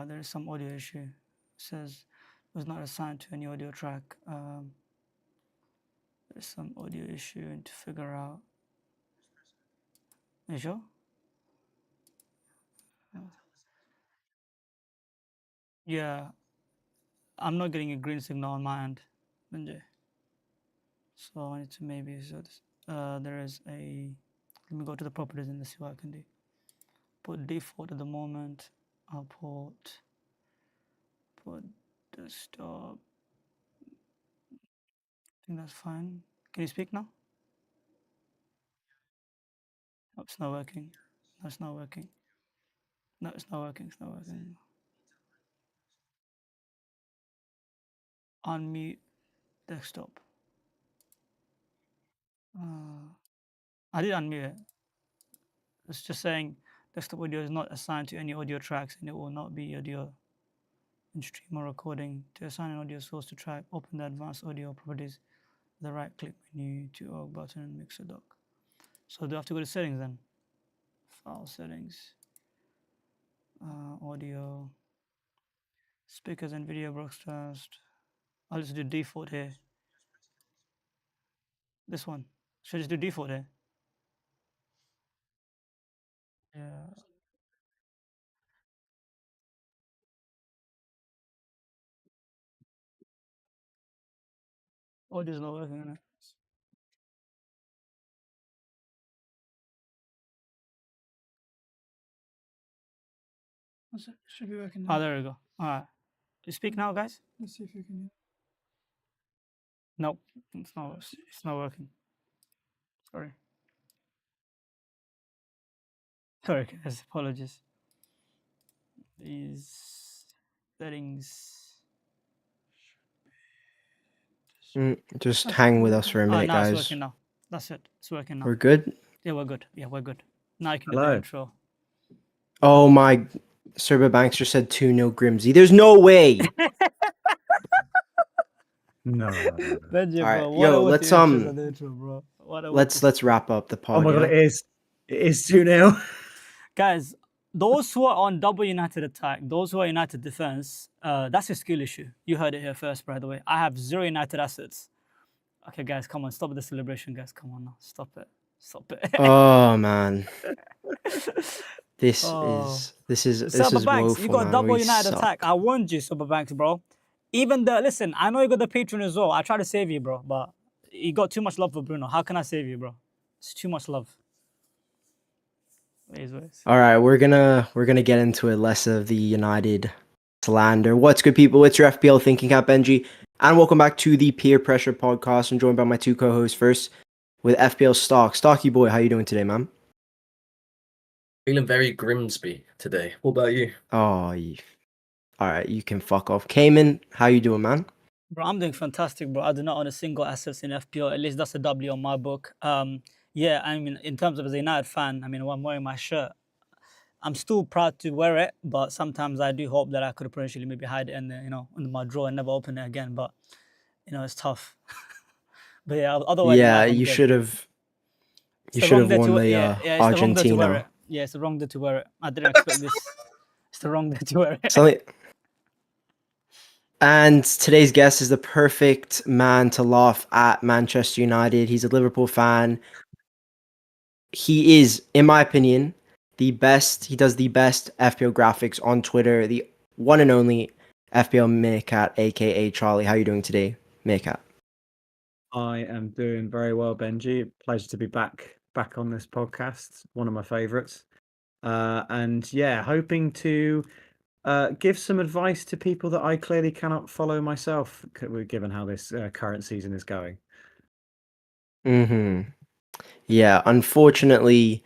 there is some audio issue. It says was not assigned to any audio track. There's some audio issue to figure out. Are you sure? Yeah, I'm not getting a green signal on my end, Benji. So I need to maybe there is a. Let me go to the properties and see what I can do. Put default at the moment. I'll put desktop. I think that's fine. Can you speak now? No, it's not working. No, it's not working. No, it's not working. It's not working. Unmute desktop. I did unmute it. It's just saying desktop audio is not assigned to any audio tracks and it will not be audio in stream or recording. To assign an audio source to track, open the advanced audio properties, the right click menu to org button and mixer dock. So do I have to go to settings then? File settings, audio, speakers and video broadcast. I'll just do default here. This one. Should I just do default here? Yeah. Audio's not working, is it? It should be working now. Oh, there we go. All right. Do you speak now, guys? Let's see if you can hear. Nope, it's not working. Sorry. Sorry, guys. Apologies. These settings. Just hang with us for a minute, now guys. It's working now. That's it. It's working now. We're good? Yeah, we're good. Yeah, we're good. Now you can do the intro. Oh my, Serba Banks just said 2-0 Grimsby. There's no way. No. Benji, All right, bro, yo, let's intro, bro. let's wrap up the pod. Oh my god, yeah? it is 2-0. Guys, those who are on double United attack, those who are United defense, that's a skill issue. You heard it here first, by the way. I have 0 United assets. Okay, guys, come on, stop the celebration, guys. Come on now, stop it. Oh man, this is Silver Banks, woeful, you got man. double We United suck. attack. I warned you, Silver Banks, bro. Even listen, I know you got the Patreon as well. I try to save you, bro, but you got too much love for Bruno. How can I save you, bro? It's too much love. All right, we're gonna get into it. Less of the United slander. What's good, people? It's your FPL Thinking Cap Benji, and welcome back to the Peer Pressure podcast. I'm joined by my two co-hosts. First, with FPL Stocky boy, how you doing today, man? Feeling very Grimsby today. What about you? Oh, all right, you can fuck off. Kayman, how you doing, man? Bro, I'm doing fantastic, bro. I do not own a single asset in FPL. At least that's a W on my book. Yeah, I mean, in terms of as a United fan, I mean, when I'm wearing my shirt, I'm still proud to wear it, but sometimes I do hope that I could potentially maybe hide it in under my drawer and never open it again. But it's tough. But yeah, otherwise, yeah, you should have. You should have won the Argentina. Yeah, it's the wrong day to wear it. I didn't expect this. It's the wrong day to wear it. And today's guest is the perfect man to laugh at Manchester United. He's a Liverpool fan. He is, in my opinion, the best. He does the best FPL graphics on Twitter. The one and only FPL Meerkat, aka Charlie. How are you doing today, Meerkat? I am doing very well, Benji. Pleasure to be back on this podcast. One of my favorites. And yeah, hoping to give some advice to people that I clearly cannot follow myself, given how this current season is going. Yeah, unfortunately,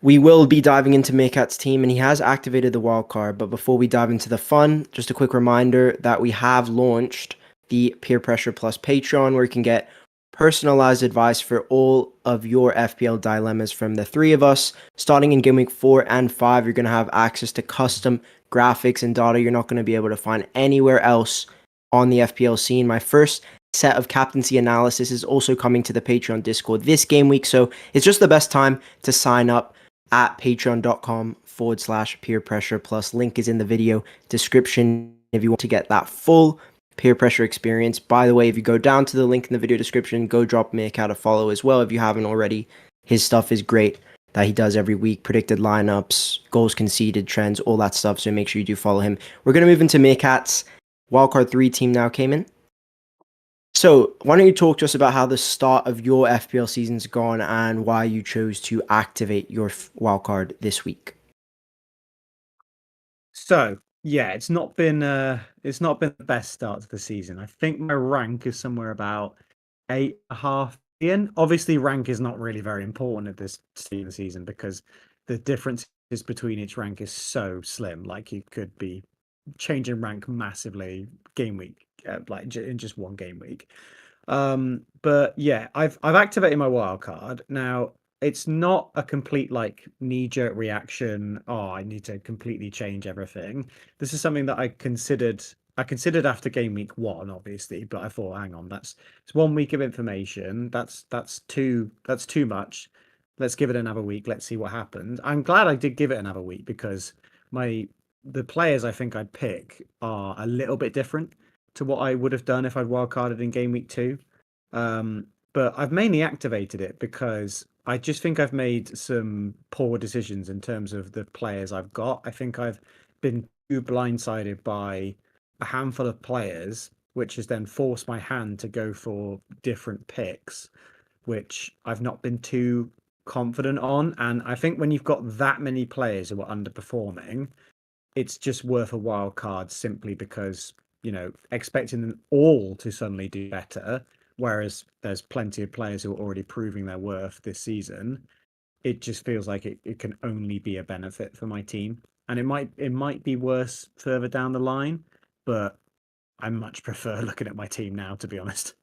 we will be diving into Meerkat's team, and he has activated the wildcard. But before we dive into the fun, just a quick reminder that we have launched the Peer Pressure Plus Patreon, where you can get personalized advice for all of your FPL dilemmas from the three of us. Starting in Game Week 4 and 5, you're going to have access to custom graphics and data you're not going to be able to find anywhere else on the FPL scene. My first set of captaincy analysis is also coming to the Patreon Discord this game week, so it's just the best time to sign up at patreon.com/ FPL.com/peer pressure plus. Link is in the video description if you want to get that full peer pressure experience. By the way, if you go down to the link in the video description, go drop Meerkat a follow as well if you haven't already. His stuff is great that he does every week, predicted lineups, goals conceded, trends, all that stuff. So make sure you do follow him. We're going to move into Meerkat's Wildcard 3 team now, Kayman. So why don't you talk to us about how the start of your FPL season's gone and why you chose to activate your wildcard this week? So yeah, it's not been the best start to the season. I think my rank is somewhere about 8.5 million. Obviously, rank is not really very important at this stage of the season because the differences between each rank is so slim. Like you could be changing rank massively game week, in just one game week. But yeah, I've activated my wild card. Now it's not a complete like knee-jerk reaction. Oh, I need to completely change everything. This is something that I considered after game week 1, obviously, but I thought, hang on, it's 1 week of information. That's too much. Let's give it another week. Let's see what happens. I'm glad I did give it another week because the players I think I'd pick are a little bit different to what I would have done if I'd wildcarded in game week 2. But I've mainly activated it because I just think I've made some poor decisions in terms of the players I've got. I think I've been too blindsided by a handful of players, which has then forced my hand to go for different picks, which I've not been too confident on. And I think when you've got that many players who are underperforming, it's just worth a wild card simply because, expecting them all to suddenly do better, whereas there's plenty of players who are already proving their worth this season. It just feels like it can only be a benefit for my team. And it might be worse further down the line, but I much prefer looking at my team now, to be honest.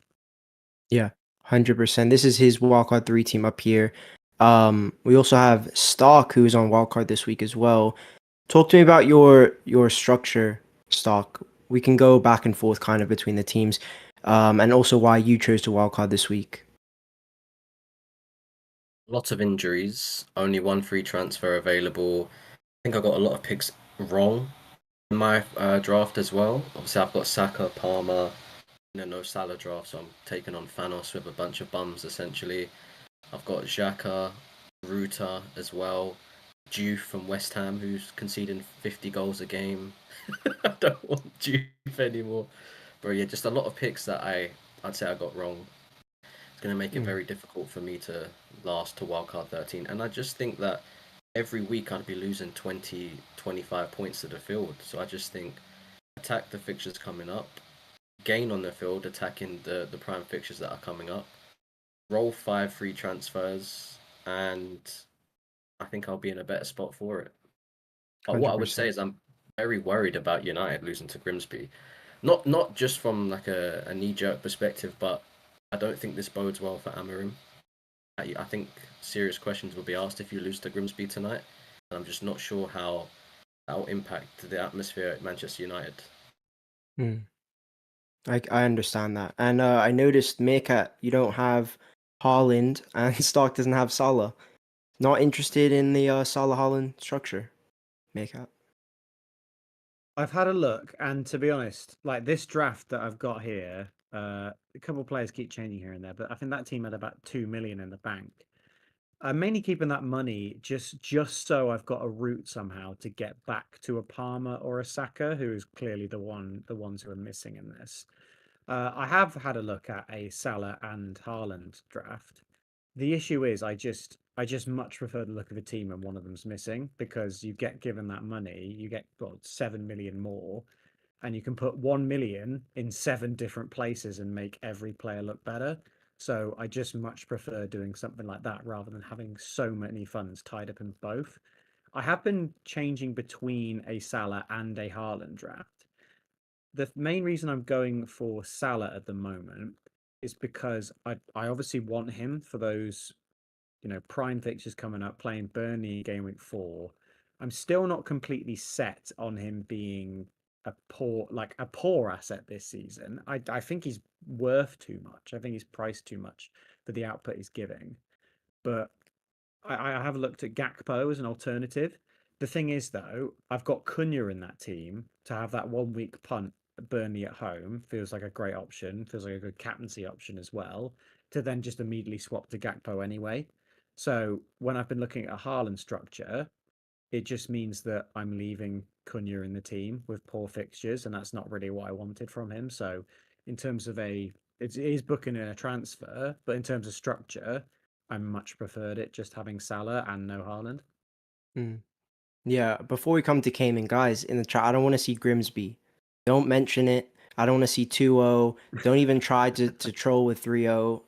Yeah, 100%. This is his wildcard 3 team up here. We also have Stark, who is on wildcard this week as well. Talk to me about your structure, Stark. We can go back and forth kind of between the teams, and also why you chose to wildcard this week. Lots of injuries, only one free transfer available. I think I got a lot of picks wrong in my draft as well. Obviously, I've got Saka, Palmer, no Salah draft, so I'm taking on Thanos with a bunch of bums essentially. I've got Xhaka, Ruta as well. Juve from West Ham, who's conceding 50 goals a game. I don't want Juve anymore. But yeah, just a lot of picks that I'd say I got wrong. It's going to make it very difficult for me to last to wildcard 13. And I just think that every week I'd be losing 20, 25 points to the field. So I just think attack the fixtures coming up, gain on the field, attacking the prime fixtures that are coming up, roll 5 free transfers, and I think I'll be in a better spot for it. But what I would say 100%. is I'm very worried about United losing to Grimsby. Not just from like a knee-jerk perspective, but I don't think this bodes well for Amorim. I think serious questions will be asked if you lose to Grimsby tonight. And I'm just not sure how that will impact the atmosphere at Manchester United. I understand that. And I noticed, Meerkat, you don't have Haaland and Stark doesn't have Salah. Not interested in the Salah Haaland structure, Meerkat. I've had a look, and to be honest, like this draft that I've got here, a couple of players keep changing here and there, but I think that team had about 2 million in the bank. I'm mainly keeping that money just so I've got a route somehow to get back to a Palmer or a Saka, who is clearly the ones who are missing in this. I have had a look at a Salah and Haaland draft. The issue is I just much prefer the look of a team when one of them's missing because you get given that money, you get 7 million more, and you can put 1 million in 7 different places and make every player look better. So I just much prefer doing something like that rather than having so many funds tied up in both. I have been changing between a Salah and a Haaland draft. The main reason I'm going for Salah at the moment is because I obviously want him for those, prime fixtures coming up, playing Burnley game week 4. I'm still not completely set on him being a poor asset this season. I think he's worth too much. I think he's priced too much for the output he's giving. But I have looked at Gakpo as an alternative. The thing is, though, I've got Cunha in that team. To have that 1 week punt at Burnley at home feels like a great option. Feels like a good captaincy option as well. To then just immediately swap to Gakpo anyway. So when I've been looking at a Haaland structure, it just means that I'm leaving Cunha in the team with poor fixtures, and that's not really what I wanted from him. So in terms of it is booking in a transfer, but in terms of structure, I much preferred it just having Salah and no Haaland. Yeah, before we come to Kayman, guys, in the chat, I don't want to see Grimsby. Don't mention it. I don't want to see 2-0. Don't even try to troll with 3-0.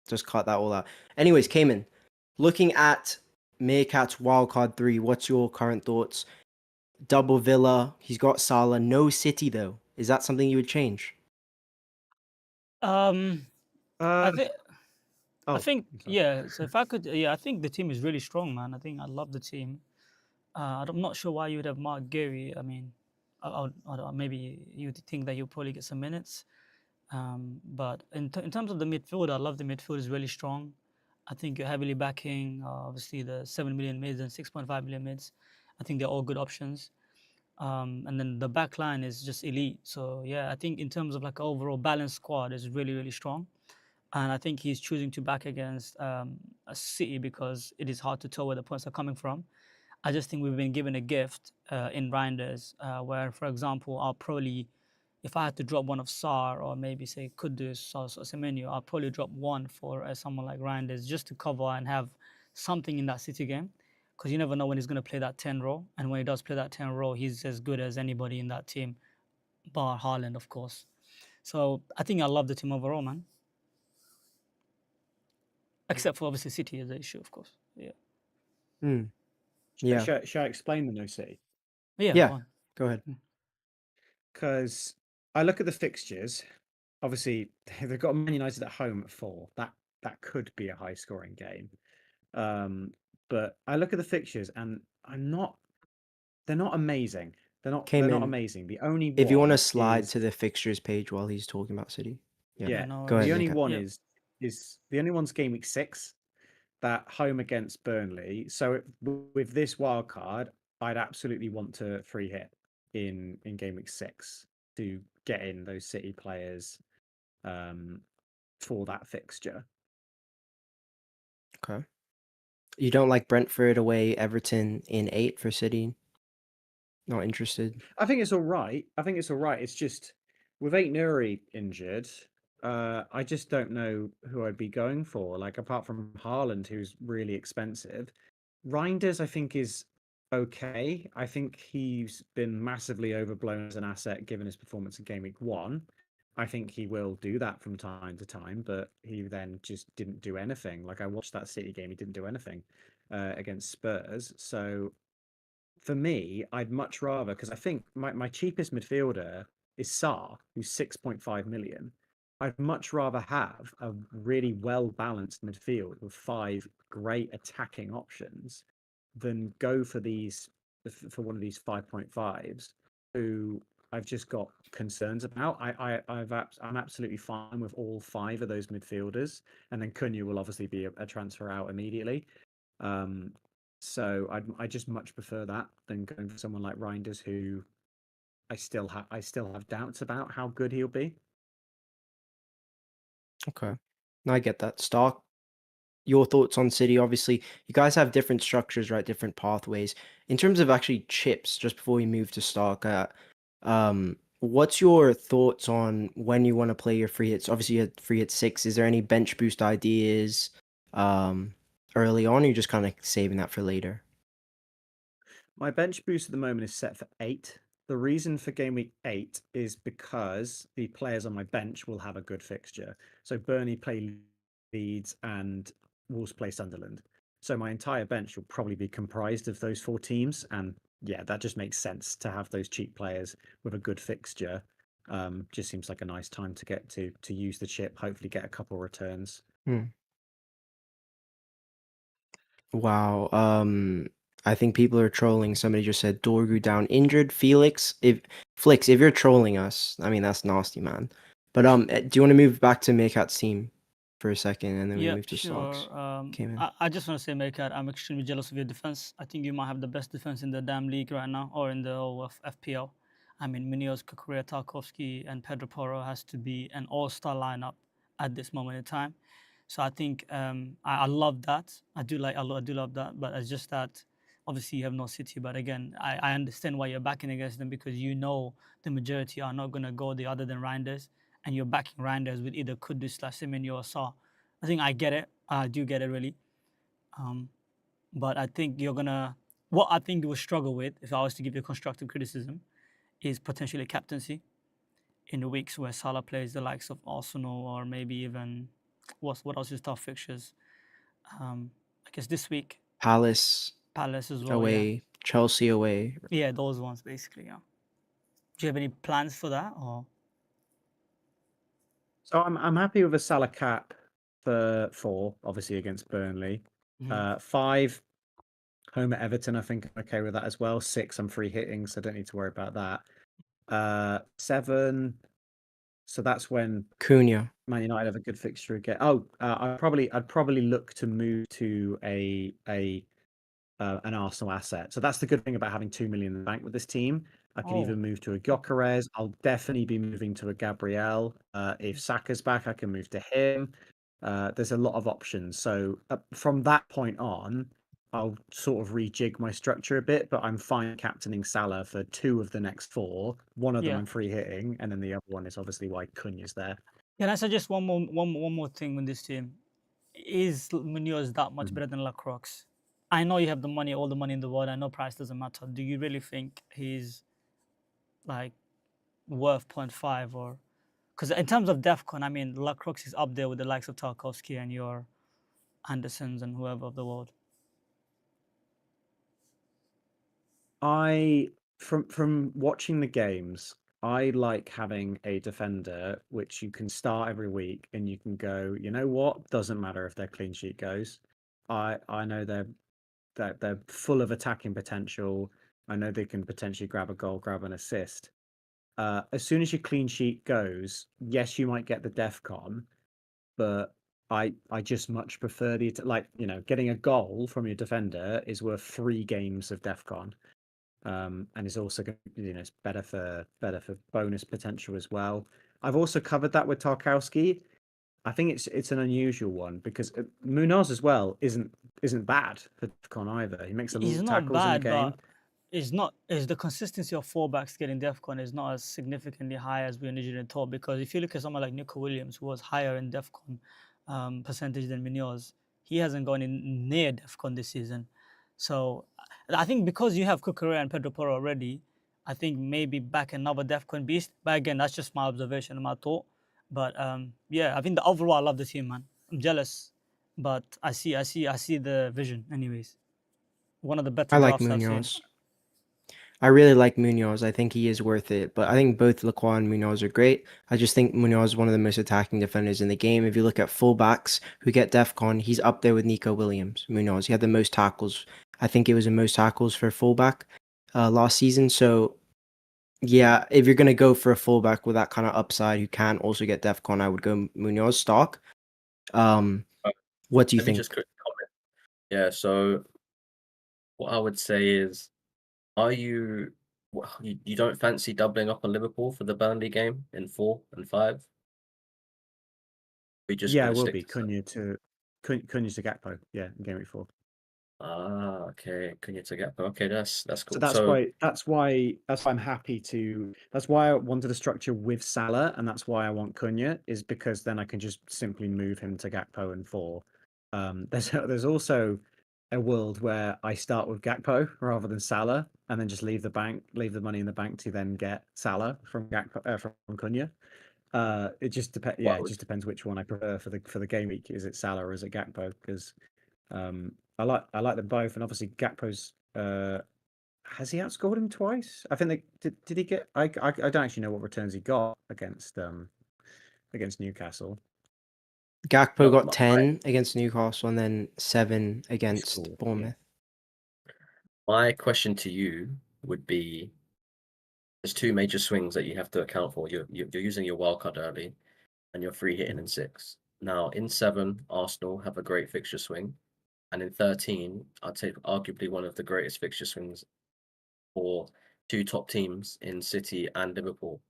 Just cut that all out. Anyways, Kayman, looking at Meerkat's Wildcard 3, what's your current thoughts? Double Villa, he's got Salah, no City though. Is that something you would change? I Uh, think. I oh, think sorry. yeah. So if I could, yeah, I think the team is really strong, man. I think I love the team. I'm not sure why you would have Mark Gary. I mean, I don't, maybe you would think that he'll probably get some minutes. But in terms of the midfield, I love the midfield is really strong. I think you're heavily backing obviously the 7 million mids and 6.5 million mids. I think they're all good options. And then the back line is just elite. So yeah, I think in terms of like overall balanced squad is really really strong. And I think he's choosing to back against a City because it is hard to tell where the points are coming from. I just think we've been given a gift in Reinders, where, for example, I'll probably, if I had to drop one of Sar or maybe say Kudus or Semenyo, I'll probably drop one for someone like Reinders just to cover and have something in that City game. Because you never know when he's going to play that 10 role. And when he does play that 10 role, he's as good as anybody in that team, bar Haaland, of course. So I think I love the team overall, man. Except for obviously City is the issue, of course. Yeah. Yeah. Shall I explain the no City? But yeah, Yeah. go on. Go ahead. Because I look at the fixtures. Obviously, they've got Man United at home at 4. That could be a high scoring game. But I look at the fixtures and they're not amazing. They're not Kayman, amazing. The only if you want to one slide is to the fixtures page while he's talking about City. Yeah. Yeah, yeah. no Go ahead, The worries. only Meerkat. one Yeah. is the only one's game week 6, that home against Burnley. So with this wild card, I'd absolutely want to free hit in game week 6 to get in those City players for that fixture. Okay. You don't like Brentford away, Everton in 8 for City? Not interested? I think it's all right. It's just with Eight Nuri injured, I just don't know who I'd be going for. Like apart from Haaland, who's really expensive, Reinders I think is okay. I think he's been massively overblown as an asset given his performance in Game Week 1. I think he will do that from time to time, but he then just didn't do anything. Like I watched that City game, he didn't do anything against Spurs. So for me, I'd much rather, because I think my cheapest midfielder is Saar, who's 6.5 million. I'd much rather have a really well balanced midfield with 5 great attacking options than go for one of these 5.5s who I've just got concerns about. I'm absolutely fine with all 5 of those midfielders, and then Cunha will obviously be a transfer out immediately. So I just much prefer that than going for someone like Reinders, who I still have doubts about how good he'll be. Okay. No, I get that. Stark, your thoughts on City? Obviously, you guys have different structures, right? Different pathways. In terms of actually chips, just before we move to Stark, what's your thoughts on when you want to play your free hits? Obviously, you had free hit 6. Is there any bench boost ideas early on, or you're just kind of saving that for later? My bench boost at the moment is set for 8. The reason for game week 8 is because the players on my bench will have a good fixture. So Burnley play Leeds and Wolves play Sunderland. So my entire bench will probably be comprised of those 4 teams. And yeah, that just makes sense to have those cheap players with a good fixture. Just seems like a nice time to get to use the chip, hopefully get a couple returns. Wow. I think people are trolling. Somebody just said Dorgu down injured. Felix, if you're trolling us, I mean that's nasty, man. But do you want to move back to Meerkat's team for a second, and then we Yeah, move to stocks. sure. Kayman. I just want to say, Meerkat, I'm extremely jealous of your defense. I think you might have the best defense in the damn league right now, or in the whole of FPL. I mean, Munoz, Kukurea, Tarkovsky, and Pedro Porro has to be an all-star lineup at this moment in time. So I think I love that. I do love that. But it's just that obviously you have no City. But again, I understand why you're backing against them, because you know the majority are not going to go the other than Reinders, and you're backing Reinders with either Kudus, Semenyo, or Saar. I think I get it. I do get it, really. But I think you're gonna. What I think you will struggle with, if I was to give you constructive criticism, is potentially captaincy in the weeks where Salah plays the likes of Arsenal, or maybe even what else is tough fixtures. I guess this week Palace Palace as well. away, Chelsea away. Yeah, those ones basically. Yeah. Do you have any plans for that, or? So I'm happy with a Salah cap for 4, obviously against Burnley. 5, home at Everton. I think I'm okay with that as well. 6, I'm free hitting, so I don't need to worry about that. 7, so that's when Cunha. Man United have a good fixture again. I'd probably look to move to an Arsenal asset. So that's the good thing about having 2 million in the bank with this team. I can either move to a Gyökeres. I'll definitely be moving to a Gabriel. If Saka's back, I can move to him. There's a lot of options. So from that point on, I'll sort of rejig my structure a bit, but I'm fine captaining Salah for 2 of the next 4. One of them I'm free hitting, and then the other one is obviously why Cunha's there. Can I suggest one more thing with this team? Is Munoz that much better than Lacroix? I know you have the money, all the money in the world. I know price doesn't matter. Do you really think he's like worth 0.5, or because in terms of DEFCON, I mean, Lacroix is up there with the likes of Tarkovsky and your Andersons and whoever of the world. From watching the games, I like having a defender which you can start every week and you can go, you know what? Doesn't matter if their clean sheet goes. I know they're full of attacking potential. I know they can potentially grab a goal, grab an assist. As soon as your clean sheet goes, yes, you might get the DEFCON, but I just much prefer getting a goal from your defender is worth 3 games of DEFCON. And is also going to, it's better for bonus potential as well. I've also covered that with Tarkowski. I think it's an unusual one because Munoz as well isn't bad for DEFCON either. He makes a lot He's of not tackles in the bad, game. but is the consistency of fullbacks getting DEFCON is not as significantly high as we originally thought. Because if you look at someone like Nico Williams, who was higher in DEFCON percentage than Munoz, he hasn't gone in near DEFCON this season. So I think because you have Kukurea and Pedro Porro already, I think maybe back another DEFCON beast. But again, that's just my observation and my thought. But yeah, I think the overall I love the team, man. I'm jealous, but I see the vision. Anyways, one of the better I like drafts I've seen. Munoz. I really like Munoz. I think he is worth it. But I think both Lacroix and Munoz are great. I just think Munoz is one of the most attacking defenders in the game. If you look at fullbacks who get DEFCON, he's up there with Nico Williams. Munoz, he had the most tackles. I think it was the most tackles for fullback last season. So yeah, if you're gonna go for a fullback with that kind of upside who can also get DEFCON, I would go Munoz stock. What do you Let me think? just quickly comment. Yeah, so what I would say is, you don't fancy doubling up on Liverpool for the Burnley game in 4 and 5? We just Yeah, gonna it will stick be to Cunha to Gakpo. Yeah, in game week 4. okay, Cunha to Gakpo. Okay, that's So cool. that's why I'm happy to. That's why I wanted a structure with Salah, and that's why I want Cunha, is because then I can just simply move him to Gakpo and 4. There's also a world where I start with Gakpo rather than Salah, and then just leave the money in the bank to then get Salah from Gakpo from Cunha. It just depends. Yeah, it just depends which one I prefer for the game week. Is it Salah or is it Gakpo? Because I like them both, and obviously Gakpo's. Has he outscored him twice? I think did he get? I don't actually know what returns he got against Newcastle. Gakpo got 10 against Newcastle and then 7 against Bournemouth. My question to you would be: there's 2 major swings that you have to account for. You're using your wildcard early, and you're free hitting in 6. Now, in 7, Arsenal have a great fixture swing. And in 13, I'd say arguably one of the greatest fixture swings for 2 top teams in City and Liverpool.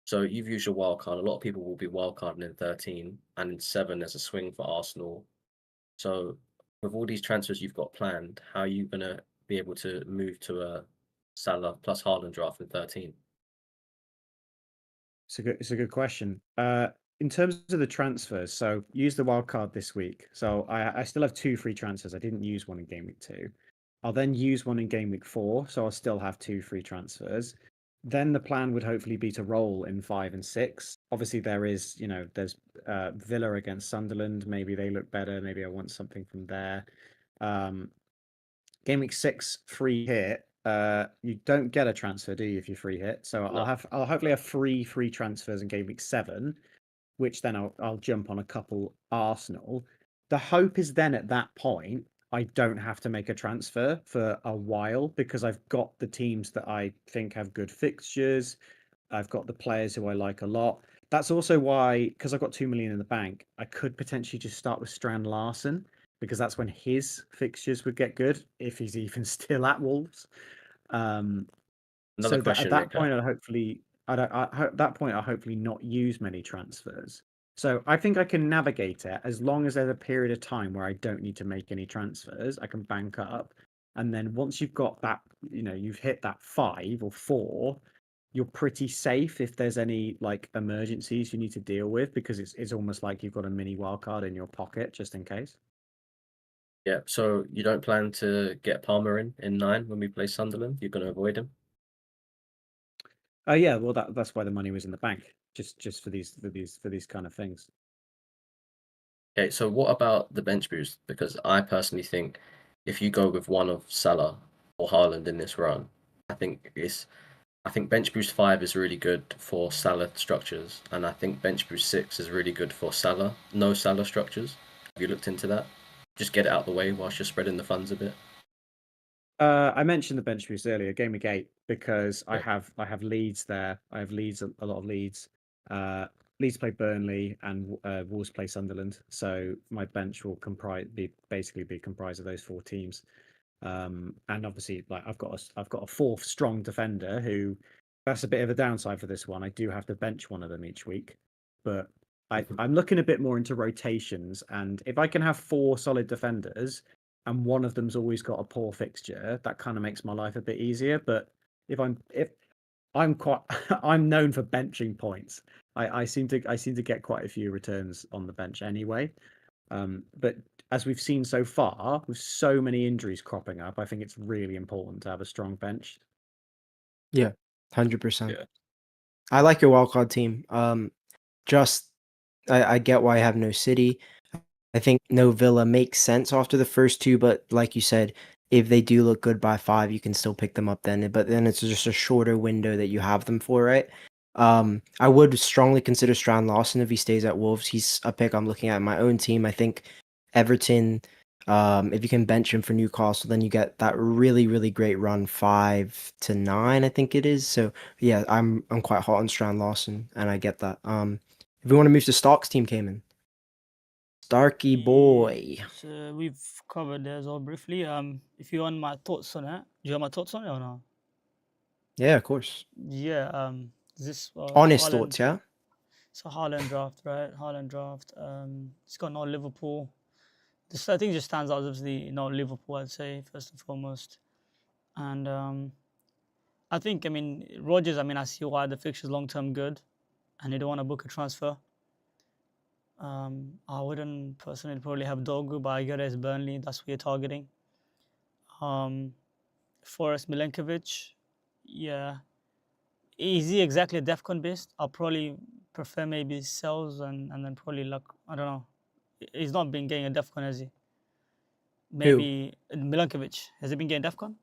So you've used your wild card. A lot of people will be wild carding in 13, and in 7 there's a swing for Arsenal. So with all these transfers you've got planned, how are you gonna be able to move to a Salah plus Haaland draft in 13? It's a good question. In terms of the transfers, so use the wild card this week. So I still have 2 free transfers. I didn't use one in game week 2. I'll then use one in game week 4, so I'll still have 2 free transfers. Then the plan would hopefully be to roll in 5 and 6. Obviously, there's Villa against Sunderland. Maybe they look better. Maybe I want something from there. Game week 6 free hit. You don't get a transfer, do you, if you free hit? So No. I'll hopefully have free transfers in game week 7, which then I'll jump on a couple Arsenal. The hope is then at that point I don't have to make a transfer for a while because I've got the teams that I think have good fixtures. I've got the players who I like a lot. That's also why, because I've got 2 million in the bank, I could potentially just start with Strand Larson because that's when his fixtures would get good if he's even still at Wolves. Another So that at question, that Meerkat. point, at that point, I'll hopefully not use many transfers. So I think I can navigate it as long as there's a period of time where I don't need to make any transfers. I can bank up, and then once you've got that, you've hit that 5 or 4, you're pretty safe if there's any like emergencies you need to deal with because it's almost like you've got a mini wildcard in your pocket just in case. Yeah, so you don't plan to get Palmer in 9 when we play Sunderland? You're gonna avoid him? Yeah, well that's why the money was in the bank, just for these kind of things. Okay, so what about the bench boost? Because I personally think if you go with one of Salah or Haaland in this run, I think bench boost 5 is really good for Salah structures, and I think bench boost 6 is really good for Salah, no Salah structures. Have you looked into that? Just get it out the way whilst you're spreading the funds a bit. I mentioned the bench boost earlier, game week 8, because I Yeah. have Leeds there. I have Leeds, a lot of Leeds. Leeds play Burnley and Wolves play Sunderland. So my bench will basically be comprised of those 4 teams. And obviously, like I've got a 4th strong defender who, that's a bit of a downside for this one. I do have to bench one of them each week, but I'm looking a bit more into rotations. And if I can have 4 solid defenders, and one of them's always got a poor fixture, that kind of makes my life a bit easier. But if I'm quite I'm known for benching points. I seem to get quite a few returns on the bench anyway. But as we've seen so far, with so many injuries cropping up, I think it's really important to have a strong bench. Yeah, 100%. Yeah. I like your wildcard team. Just I get why I have no City. I think no Villa makes sense after the first 2, but like you said, if they do look good by 5, you can still pick them up then. But then it's just a shorter window that you have them for, right? I would strongly consider Strand Larson if he stays at Wolves. He's a pick I'm looking at in my own team. I think Everton, if you can bench him for Newcastle, then you get that really, really great run 5 to 9, I think it is. So yeah, I'm quite hot on Strand Larson, and I get that. If we want to move to Stark's team, Kayman. Starky boy. So we've covered theirs all briefly. If you want my thoughts on it, do you have my thoughts on it or no? Yeah, of course. Yeah. This Honest Haaland. thoughts, yeah? It's a Haaland draft, right? Haaland draft. It's got no Liverpool. This I think just stands out as obviously Liverpool. I'd say first and foremost, and I think Rodgers. I see why the fixture's long term good, and you don't want to book a transfer. I wouldn't personally probably have Dogu, but I get it as Burnley. That's what you're targeting. Forrest Milenkovic, yeah. Is he exactly DEFCON based? I'll probably prefer maybe Cells and then probably luck. I don't know. He's not been getting a DEFCON, has he? Maybe Milenkovic. Has he been getting DEFCON?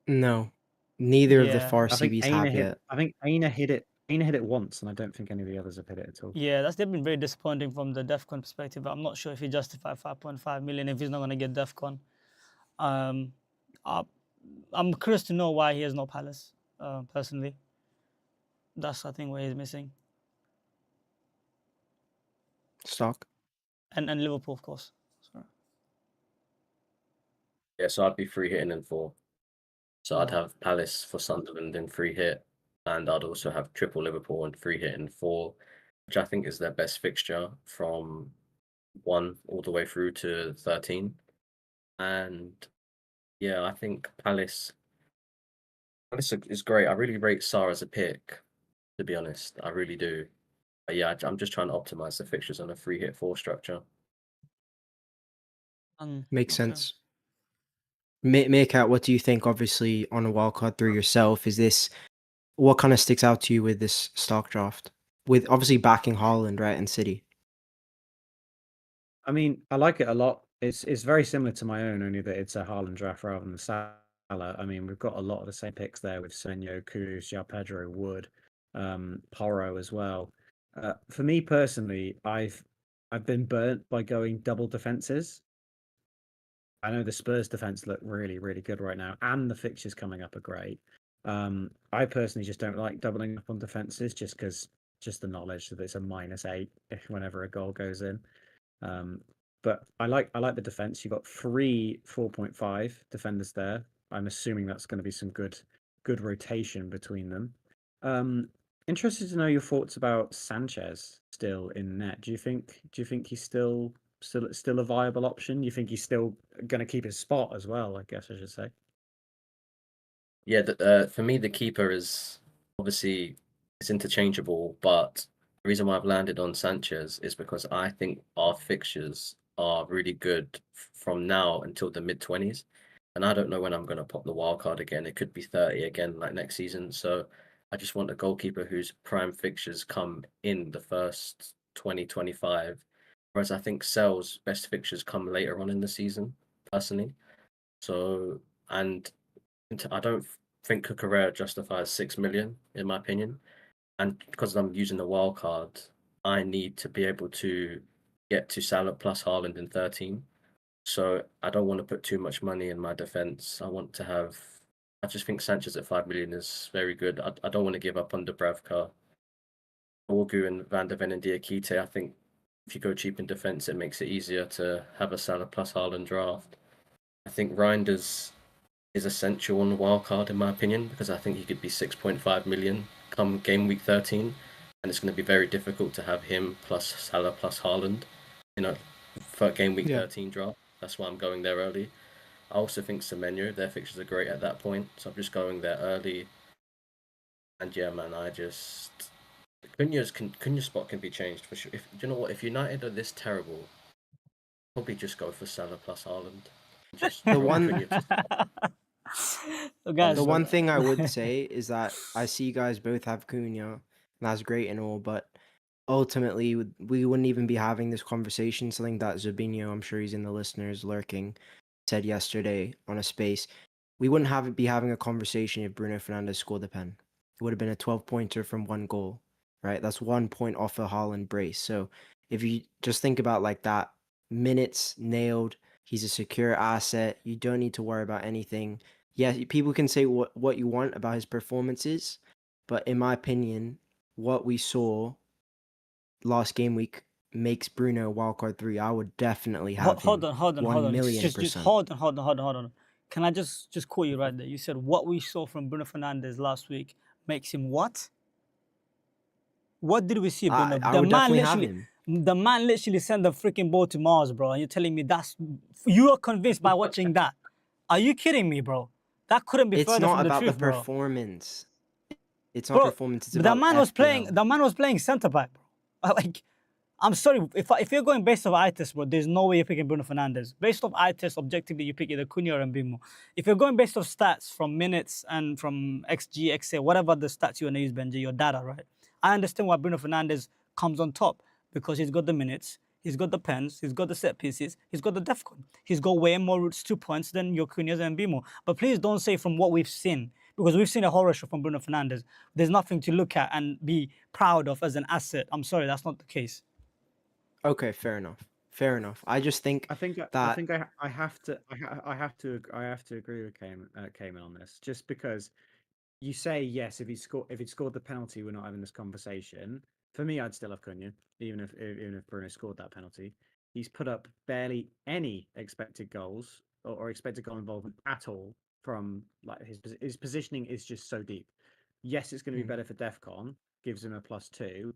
No. Neither of the Yeah. far I think CBs have yet. Aina hit it. Aina hit it once, and I don't think any of the others have hit it at all. Yeah, they've been very disappointing from the DEFCON perspective. I'm not sure if he justified 5.5 million if he's not going to get DEFCON. Um, I'm curious to know why he has no Palace, personally. That's, I think, where he's missing. stock. And Liverpool, of course. Sorry. Yeah, so I'd be free hitting in 4. So I'd Wow. have Palace for Sunderland in free hit, and I'd also have triple Liverpool and free hit in 4, which I think is their best fixture from 1 all the way through to 13. And yeah, I think Palace is great. I really rate Sarr as a pick, to be honest. I really do. But yeah, I'm just trying to optimize the fixtures on a free hit 4 structure. Makes Okay. sense. Meerkat, what do you think? Obviously, on a wildcard through yourself, is this what kind of sticks out to you with this stock draft? With obviously backing Haaland, right, and City. I mean, I like it a lot. It's very similar to my own, only that it's a Haaland draft rather than Salah. I mean, we've got a lot of the same picks there with Senyo, Kudus, João Pedro, Wood, Porro as well. For me personally, I've been burnt by going double defenses. I know the Spurs defense look really, really good right now, and the fixtures coming up are great. I personally just don't like doubling up on defenses just because just the knowledge that it's a -8 if whenever a goal goes in. But I like the defense. You've got 3 4.5 defenders there. I'm assuming that's going to be some good rotation between them. Interested to know your thoughts about Sanchez still in net. Do you think he's still a viable option? You think he's still going to keep his spot as well? I guess I should say. Yeah, for me, the keeper is obviously it's interchangeable, but the reason why I've landed on Sanchez is because I think our fixtures are really good from now until the mid-20s. And I don't know when I'm going to pop the wild card again. It could be 30 again, like next season. So I just want a goalkeeper whose prime fixtures come in the first 2025. Whereas I think Cell's best fixtures come later on in the season, personally. So, and I don't think Cucurella justifies 6 million, in my opinion. And because I'm using the wild card, I need to be able to get to Salah plus Haaland in 13. So I don't want to put too much money in my defense. I just think Sanchez at 5 million is very good. I don't want to give up on Dubravka, Orgu, and Van der Ven and Diakite. I think if you go cheap in defense, it makes it easier to have a Salah plus Haaland draft. I think Reinders is essential on the wild card, in my opinion, because I think he could be 6.5 million come game week 13, and it's going to be very difficult to have him plus Salah plus Haaland, for game week 13 draft. That's why I'm going there early. I also think Semenyo, their fixtures are great at that point, so I'm just going there early. And yeah, man, Cunha's spot can be changed for sure. Do you know what? If United are this terrible, probably just go for Salah plus Haaland. Just The drop one- Cunha to start. So guys, The one thing I would say is that I see you guys both have Cunha, and that's great and all, but ultimately we wouldn't even be having this conversation. Something that Zubinho, I'm sure he's in the listeners lurking, said yesterday on a space. We wouldn't be having a conversation if Bruno Fernandes scored the pen. It would have been a 12-pointer from 1 goal, right? That's 1 point off a Haaland brace. So if you just think about like that, minutes nailed, he's a secure asset. You don't need to worry about anything. Yeah, people can say what you want about his performances, but in my opinion, what we saw last game week makes Bruno wildcard 3. I would definitely have hold him. on. 1 million Just percent. hold on. Can I just call you right there? You said what we saw from Bruno Fernandes last week makes him what? What did we see, Bruno? I would definitely have him. The man literally sent the freaking ball to Mars, bro. And you're telling me you are convinced by watching that? Are you kidding me, bro? That couldn't be It's further not from the about truth, the bro. performance. It's not Bro, performance. It's but the about man was playing. FPL. The man was playing centre back, bro. Like, I'm sorry, if you're going based off eye test, bro, there's no way you're picking Bruno Fernandes. Based off eye test, objectively, you pick either Cunha or Mbemo. If you're going based off stats from minutes and from XG, XA, whatever the stats you want to use, Benji, your data, right? I understand why Bruno Fernandes comes on top because he's got the minutes, he's got the pens, he's got the set pieces, he's got the DEFCON. He's got way more routes to points than your Cunha's and Mbemo. But please don't say from what we've seen, because we've seen a horror show from Bruno Fernandes. There's nothing to look at and be proud of as an asset. I'm sorry, that's not the case. Okay, fair enough. I just think I think that I have to agree with Kayman on this, just because you say yes, if he'd scored the penalty, we're not having this conversation. For me, I'd still have Cunha, even if Bruno scored that penalty. He's put up barely any expected goals or expected goal involvement at all from like his positioning is just so deep. Yes, it's going to be better for Defcon, gives him a +2.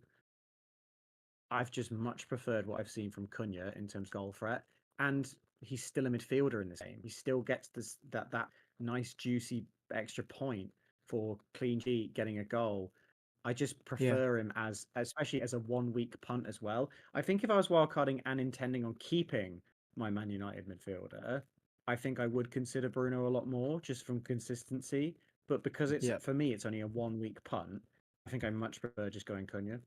I've just much preferred what I've seen from Cunha in terms of goal threat, and he's still a midfielder in this game. He still gets that nice juicy extra point for clean sheet, getting a goal. I just prefer him especially as a 1 week punt as well. I think if I was wildcarding and intending on keeping my Man United midfielder, I think I would consider Bruno a lot more just from consistency. But because for me, it's only a 1 week punt, I think I much prefer just going Cunha.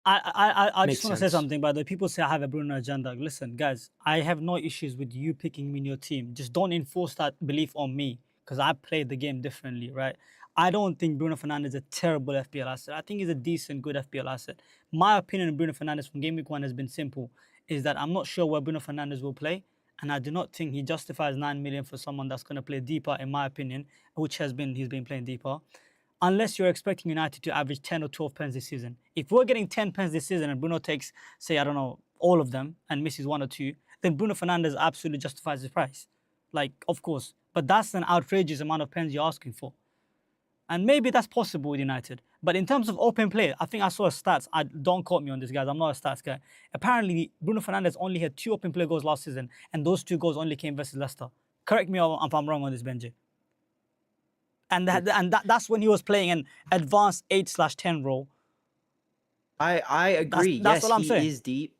I Makes just want to say sense. something, by the way. People say I have a Bruno agenda. Listen, guys, I have no issues with you picking me in your team. Just don't enforce that belief on me because I played the game differently, right? I don't think Bruno Fernandes is a terrible FPL asset. I think he's a decent, good FPL asset. My opinion on Bruno Fernandes from Game Week 1 has been simple, is that I'm not sure where Bruno Fernandes will play, and I do not think he justifies 9 million for someone that's going to play deeper, in my opinion, which he's been playing deeper. Unless you're expecting United to average 10 or 12 pens this season. If we're getting 10 pens this season and Bruno takes, say, I don't know, all of them and misses 1 or 2, then Bruno Fernandes absolutely justifies his price. Like, of course. But that's an outrageous amount of pens you're asking for. And maybe that's possible with United. But in terms of open play, I think I saw a stats. Don't quote me on this, guys. I'm not a stats guy. Apparently, Bruno Fernandes only had 2 open play goals last season, and those 2 goals only came versus Leicester. Correct me if I'm wrong on this, Benji. And that's when he was playing an advanced 8/10 role. I agree. That's yes, what I'm he saying. is deep.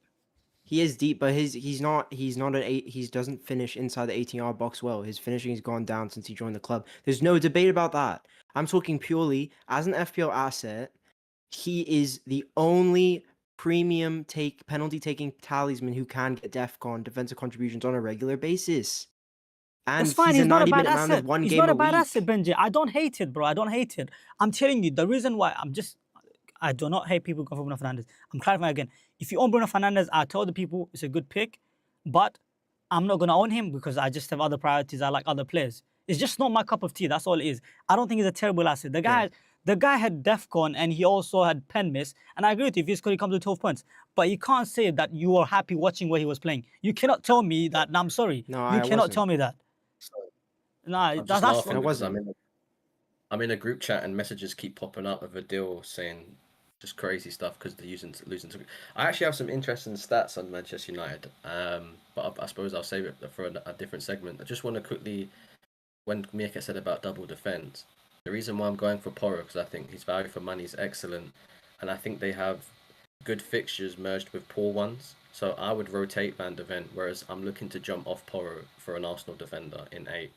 He is deep, but he's not an 8. He doesn't finish inside the 18-yard box well. His finishing has gone down since he joined the club. There's no debate about that. I'm talking purely as an FPL asset. He is the only premium penalty taking talisman who can get DEFCON defensive contributions on a regular basis. And That's fine. he's He's a not a 90-minute bad man asset. with 1 He's game not a a bad week. asset, Benji. I don't hate it, bro. I don't hate it. I'm telling you, the reason why I do not hate people going for Bruno Fernandes. I'm clarifying again. If you own Bruno Fernandes, I told the people it's a good pick, but I'm not going to own him because I just have other priorities. I like other players. It's just not my cup of tea. That's all it is. I don't think he's a terrible asset. The guy had DEFCON and he also had pen miss. And I agree with you if he scored, he comes with 12 points. But you can't say that you were happy watching where he was playing. You cannot tell me that. No, I'm sorry. No, You I cannot tell wasn't. me that. Nah, I'm just that's laughing I because wasn't. I'm in a group chat and messages keep popping up of a deal saying just crazy stuff because they're losing to. I actually have some interesting stats on Manchester United, but I suppose I'll save it for a different segment. I just want to quickly, when Meerkat said about double defense, the reason why I'm going for Porro because I think his value for money is excellent, and I think they have good fixtures merged with poor ones. So I would rotate Van der Ven, whereas I'm looking to jump off Porro for an Arsenal defender in 8.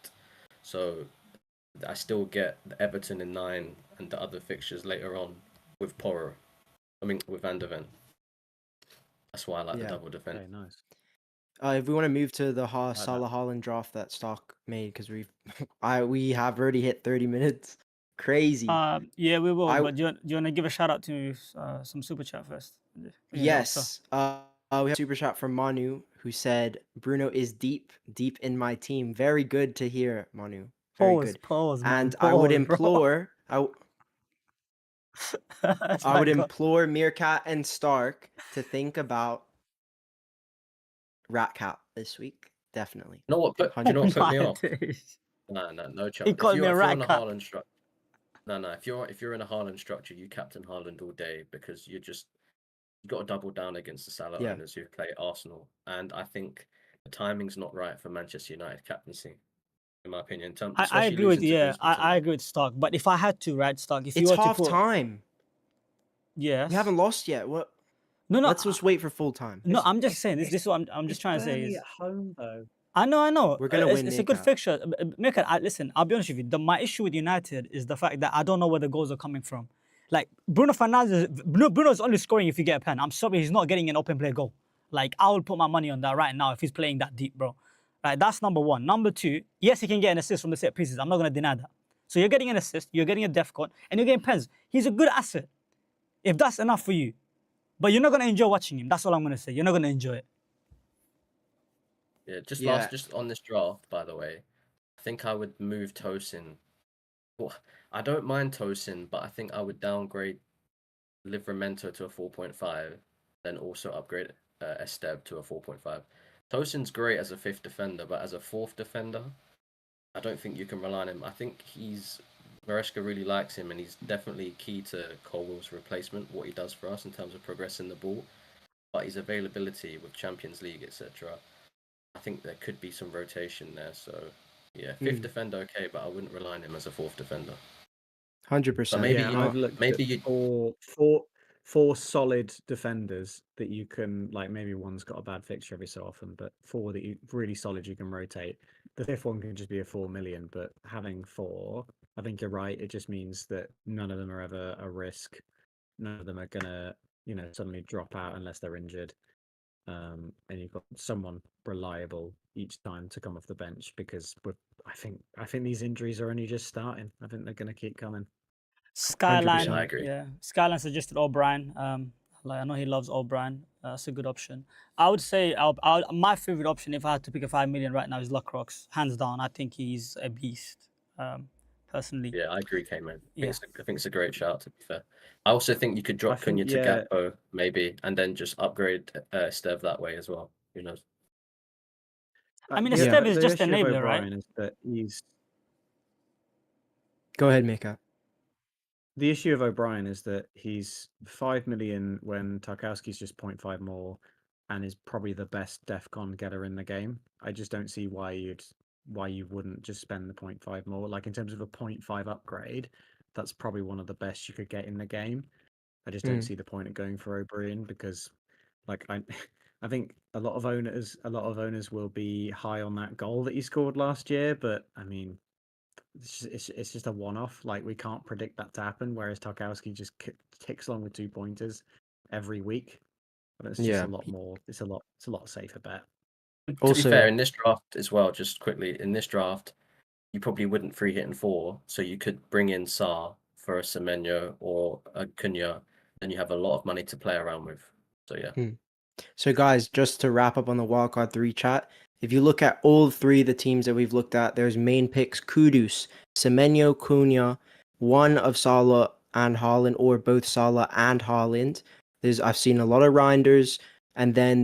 So I still get the Everton in 9 and the other fixtures later on with Porro. With Van der Ven. That's why I like the double defense. Okay, nice. If we want to move to the Salah Haaland draft that Stock made, because we have already hit 30 minutes. Crazy. Yeah, we will. But do you want to give a shout out to some super chat first? Yes. We have a super chat from Manu who said Bruno is deep in my team. Very good to hear, Manu. Very good. Pause, man. And pause, I would implore. I would implore Meerkat and Stark to think about Rat Cat this week. Definitely. You know what? Do you know what put me off? Days. No chance. He called me a rat cat. If you're in a Haaland structure, you captain Haaland all day because you got to double down against the Salah owners who play Arsenal, and I think the timing's not right for Manchester United captaincy, in my opinion. I agree with you. Yeah, I agree with Stark. But if I had to, right, Stark, if you it's were half to put... time. Yes. We haven't lost yet. What? No. Let's just wait for full time. No, I'm just saying this. This is what I'm just trying to say is. At home though. I know. We're gonna win. It's a good fixture. Meerkat, listen, I'll be honest with you. My issue with United is the fact that I don't know where the goals are coming from. Like Bruno Fernandes, Bruno's only scoring if you get a pen. I'm sorry, he's not getting an open play goal. Like I would put my money on that right now if he's playing that deep, bro. Right, that's number one. Number two, yes, he can get an assist from the set pieces. I'm not gonna deny that. So you're getting an assist, you're getting a DEFCON, and you're getting pens. He's a good asset. If that's enough for you, but you're not gonna enjoy watching him. That's all I'm gonna say. You're not gonna enjoy it. Yeah, just on this draft, by the way, I think I would move Tosin. Well, I don't mind Tosin, but I think I would downgrade Livramento to a 4.5, then also upgrade Esteb to a 4.5. Tosin's great as a fifth defender, but as a fourth defender, I don't think you can rely on him. I think Maresca really likes him, and he's definitely key to Colwell's replacement, what he does for us in terms of progressing the ball. But his availability with Champions League, etc., I think there could be some rotation there. So, yeah, fifth defender, okay, but I wouldn't rely on him as a fourth defender. 100%. maybe yeah, you know, I've looked maybe at you. four solid defenders that you can, like, maybe one's got a bad fixture every so often, but four that you really solid you can rotate. The fifth one can just be a 4 million, but having four, I think you're right. It just means that none of them are ever a risk. None of them are gonna, suddenly drop out unless they're injured. And you've got someone reliable each time to come off the bench, because I think these injuries are only just starting. I think they're going to keep coming. Skyline, 100%. I agree. yeah. Skyline suggested O'Brien. Like I know he loves O'Brien. That's a good option. I would say my favorite option, if I had to pick a 5 million right now, is Lucrox. Hands down, I think he's a beast. Personally, Yeah, I agree, Kayman. yeah. I think it's a great shout, to be fair. I also think you could I drop think, Cunha to Gakpo, maybe, and then just upgrade Stev that way as well. Who knows? I mean, Yeah. Esteve is the just issue of enabler, right? O'Brien is that Go ahead, Meerkat. the issue of O'Brien is that he's 5 million when Tarkowski's just 0.5 more, and is probably the best DEFCON getter in the game. I just don't see why you wouldn't just spend the 0.5 more. Like, in terms of a 0.5 upgrade, that's probably one of the best you could get in the game. I just don't see the point of going for O'Brien, because, like, I think a lot of owners will be high on that goal that he scored last year, but I mean, it's just a one-off. Like, we can't predict that to happen. Whereas Tarkowski just ticks along with 2 pointers every week. But it's just Yeah. a lot more. It's a lot safer bet. To be fair, Also, in this draft as well, just quickly, in this draft, you probably wouldn't free hit in 4, so you could bring in Saar for a Semenyo or a Cunha, and you have a lot of money to play around with. So yeah. So, guys, just to wrap up on the Wildcard 3 chat, if you look at all three of the teams that we've looked at, there's main picks Kudus, Semenyo, Cunha, one of Salah and Haaland, or both Salah and Haaland. I've seen a lot of Reinders, and then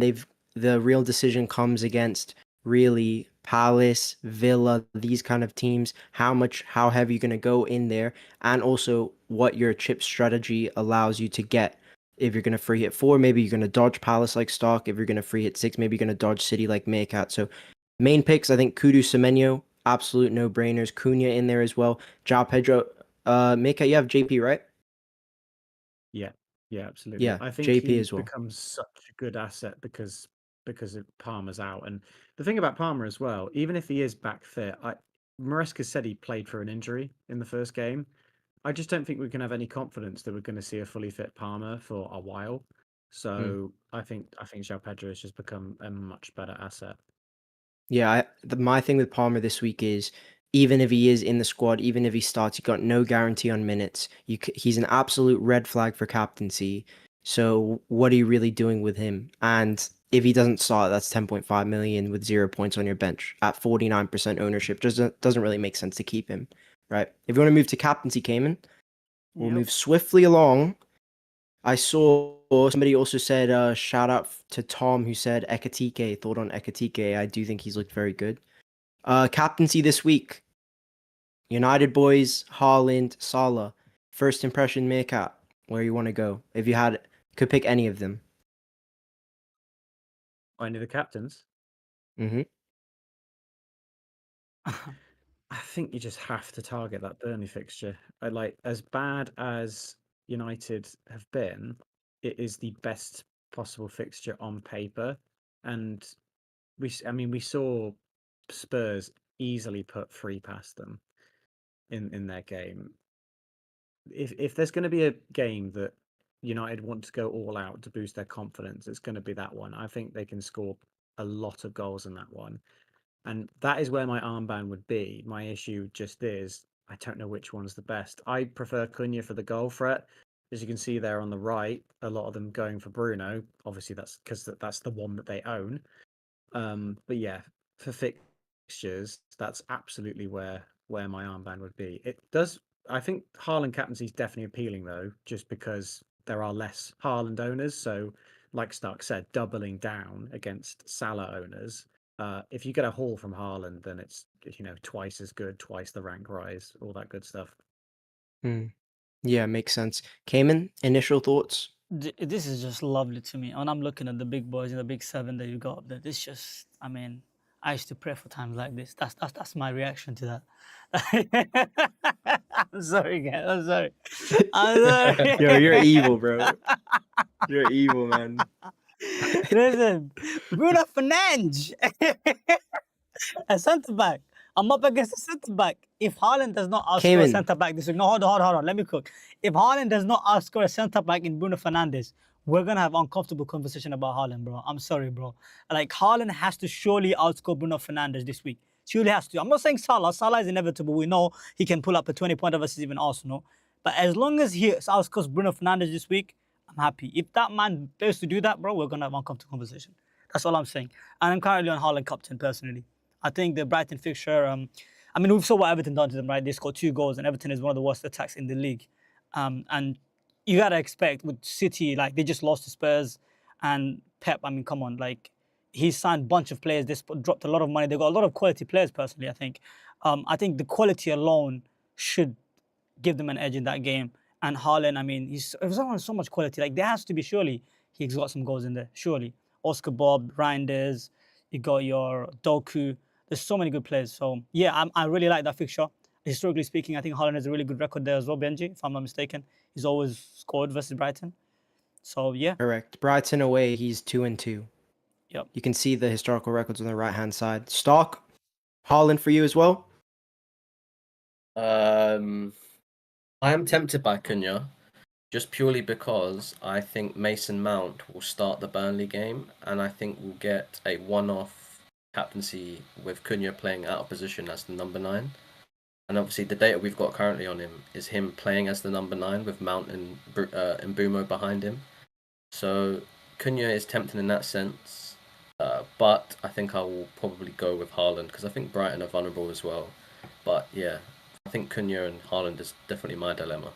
the real decision comes against really Palace, Villa, these kind of teams. How heavy you're going to go in there, and also what your chip strategy allows you to get. If you're going to free hit 4, maybe you're going to dodge Palace like Stock. If you're going to free hit 6, maybe you're going to dodge City like Meerkat. So main picks, I think Kudu, Semenyo, absolute no-brainers. Cunha in there as well. Ja Pedro. Meerkat, you have JP, right? Yeah, absolutely. Yeah, I think JP he as well. becomes such a good asset because Palmer's out. And the thing about Palmer as well, even if he is back fit, Maresca said he played for an injury in the first game. I just don't think we can have any confidence that we're going to see a fully fit Palmer for a while. So I think João Pedro has just become a much better asset. Yeah, my thing with Palmer this week is, even if he is in the squad, even if he starts, you got no guarantee on minutes. He's an absolute red flag for captaincy. So what are you really doing with him? And if he doesn't start, that's 10.5 million with 0 points on your bench at 49% ownership. Doesn't really make sense to keep him, right? If you want to move to captaincy, Kayman, we'll Yep. move swiftly along. I saw somebody also said, shout out to Tom, who said Ekatike, thought on Ekatike. I do think he's looked very good. Captaincy this week. United boys, Haaland, Salah. First impression, Meerkat. Where you want to go? If you could pick any of them. Any of the captains? Mm-hmm. I think you just have to target that Burnley fixture. Like, as bad as United have been, it is the best possible fixture on paper. And we saw Spurs easily put 3 past them in their game. If there's going to be a game that United want to go all out to boost their confidence, it's going to be that one. I think they can score a lot of goals in that one. And that is where my armband would be. My issue just is, I don't know which one's the best. I prefer Cunha for the goal threat. As you can see there on the right, a lot of them going for Bruno. Obviously, that's because that's the one that they own. But yeah, for fixtures, that's absolutely where my armband would be. It does. I think Haaland captaincy is definitely appealing, though, just because there are less Haaland owners. So, like Stark said, doubling down against Salah owners. If you get a haul from Haaland, then it's twice as good, twice the rank rise, all that good stuff. Yeah, makes sense. Kayman, initial thoughts? This is just lovely to me. When I'm looking at the big boys and the big seven that you got up there, this just, I mean, I used to pray for times like this. That's my reaction to that. I'm sorry, guys. I'm sorry. I'm sorry. Yo, you're evil, bro. You're evil, man. Listen, Bruno Fernandes, a centre back. I'm up against a centre back. If Haaland does not outscore a Kayman. centre back this week, no, hold on. Let me cook. If Haaland does not outscore a centre back in Bruno Fernandes, we're gonna have uncomfortable conversation about Haaland, bro. I'm sorry, bro. Like Haaland has to surely outscore Bruno Fernandes this week. Surely has to. I'm not saying Salah. Salah is inevitable. We know he can pull up a 20-pointer versus even Arsenal. But as long as he outscores Bruno Fernandes this week, I'm happy. If that man fails to do that, bro, we're gonna have uncomfortable conversation. That's all I'm saying. And I'm currently on Haaland captain personally. I think the Brighton fixture, I mean, we saw what Everton done to them, right? They scored 2 goals, and Everton is one of the worst attacks in the league. And you got to expect with City, like, they just lost to Spurs. And Pep, I mean, come on, like, he signed a bunch of players. They dropped a lot of money. They got a lot of quality players, personally, I think. I think the quality alone should give them an edge in that game. And Haaland, I mean, he's so much quality. Like, there has to be, surely, he's got some goals in there, surely. Oscar Bob, Reinders, you got your Doku. There's so many good players. So, yeah, I really like that fixture. Historically speaking, I think Haaland has a really good record there as well, Benji, if I'm not mistaken. He's always scored versus Brighton. So, yeah. Correct. Brighton away, he's 2-2. Yep. You can see the historical records on the right-hand side. Stock, Haaland for you as well? I am tempted by Cunha, just purely because I think Mason Mount will start the Burnley game, and I think we'll get a one-off captaincy with Cunha playing out of position as the number 9. And obviously the data we've got currently on him is him playing as the number 9 with Mount and Mbumo behind him. So Cunha is tempting in that sense, but I think I will probably go with Haaland because I think Brighton are vulnerable as well. But yeah, I think Cunha and Haaland is definitely my dilemma.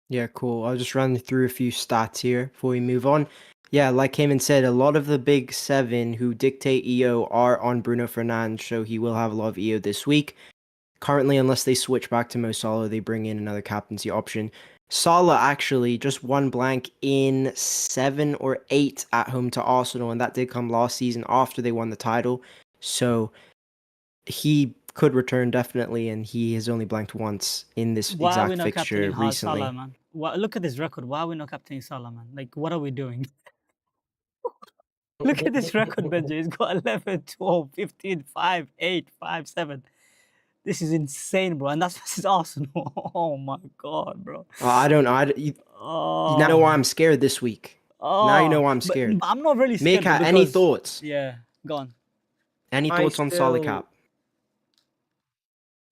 Yeah, cool. I'll just run through a few stats here before we move on. Yeah, like Kayman said, a lot of the big 7 who dictate EO are on Bruno Fernandes, so he will have a lot of EO this week. Currently, unless they switch back to Mo Salah, they bring in another captaincy option. Salah actually just one blank in 7 or 8 at home to Arsenal, and that did come last season after they won the title. So he could return definitely, and he has only blanked once in this Why are we exact not fixture captaining recently. Salah, man? Look at this record. Why are we not captaining Salah, man? Like, what are we doing? Look at this record, Benji. He's got 11, 12, 15, 5, 8, 5, 7. This is insane, bro. And that's versus Arsenal. Oh, my God, bro. I don't know. You now know why I'm scared this week. Now you know why I'm scared. But I'm not really scared. Meerkat, because, any thoughts? Yeah, go on. Any thoughts on Salah cap?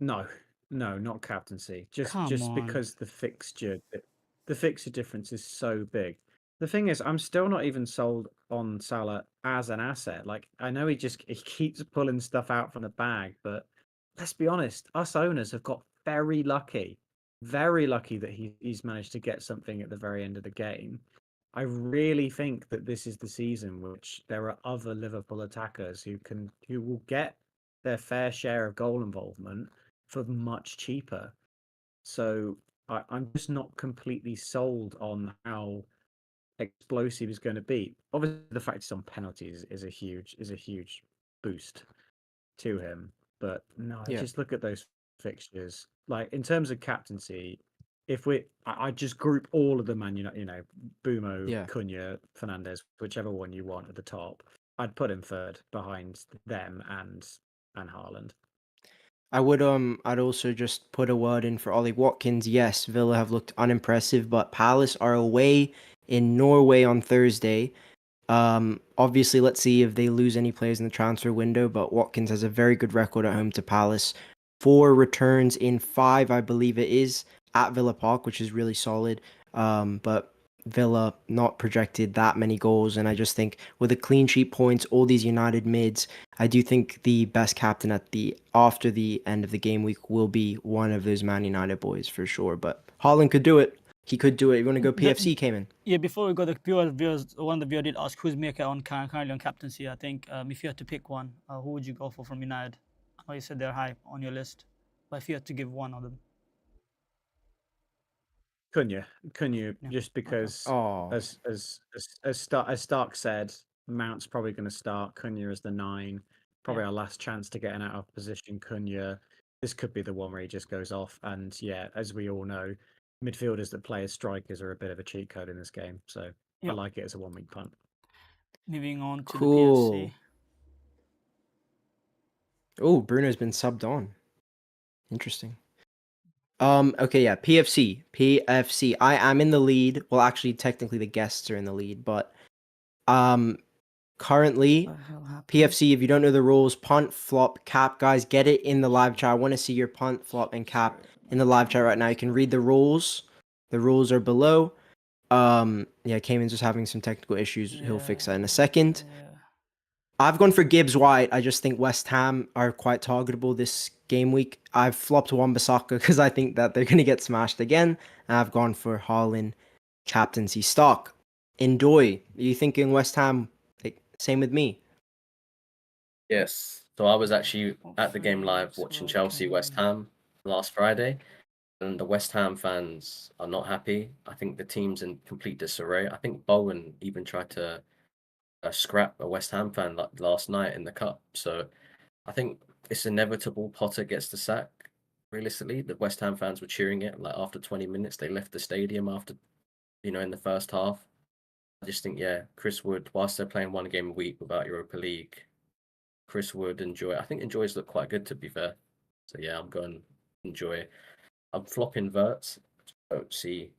No, not captaincy. Just Come on. because the fixture difference is so big. The thing is, I'm still not even sold on Salah as an asset. Like, I know he keeps pulling stuff out from the bag, but let's be honest, us owners have got very lucky that he's managed to get something at the very end of the game. I really think that this is the season which there are other Liverpool attackers who will get their fair share of goal involvement for much cheaper. So I'm just not completely sold on how explosive he's going to be. Obviously, the fact he's on penalties is a huge boost to him. But no, Yeah. just look at those fixtures. Like, in terms of captaincy, I just group all of them, and Bumo, Yeah. Cunha, Fernandes, whichever one you want at the top. I'd put him third behind them and Haaland. I'd also just put a word in for Ollie Watkins. Yes, Villa have looked unimpressive, but Palace are away in Norway on Thursday. Obviously, let's see if they lose any players in the transfer window, but Watkins has a very good record at home to Palace. 4 returns in 5, I believe it is, at Villa Park, which is really solid. But Villa not projected that many goals, and I just think with a clean sheet points, all these United mids, I do think the best captain after the end of the game week will be one of those Man United boys for sure. But Haaland could do it. he could do it. You want to go PFC, Kayman? Yeah, before we go, the viewers, one of the viewers did ask who's Meerkat on currently on captaincy. I think if you had to pick one, who would you go for from United? I know you said they're high on your list, but if you had to give one of them, Couldn't you? Yeah, Just because, Oh, as Stark said, Mount's probably going to start. Cunha as the 9, probably Yeah. our last chance to get an out of position. Cunha, this could be the one where he just goes off. And yeah, as we all know, midfielders that play as strikers are a bit of a cheat code in this game. So I Yep. like it as a 1-week punt. Moving on to the cool. PFC. Oh, Bruno's been subbed on. Interesting. Okay, yeah, PFC. I am in the lead. Well, actually, technically the guests are in the lead, but currently What the hell happened? PFC. If you don't know the rules, punt, flop, cap, guys, get it in the live chat. I want to see your punt, flop, and cap in the live chat right now. You can read the rules. The rules are below. Yeah, Kayman's just having some technical issues. He'll fix that in a second. Yeah. I've gone for Gibbs White. I just think West Ham are quite targetable this game week. I've flopped Wan-Bissaka because I think that they're going to get smashed again. And I've gone for Haaland captaincy stock. Enjoy. Are you thinking West Ham? Like, same with me. Yes. So I was actually at the game live watching Chelsea West Ham last Friday, and the West Ham fans are not happy. I think the team's in complete disarray. I think Bowen even tried to scrap a West Ham fan last night in the cup. So I think it's inevitable Potter gets the sack. Realistically, the West Ham fans were cheering it. Like after 20 minutes, they left the stadium after, in the first half. I just think, yeah, Chris Wood, whilst they're playing one game a week without Europa League, Chris Wood, Enjoy. I think Enjoy's look quite good, to be fair. So yeah, I'm going Enjoy. I'm flopping Verts. Don't see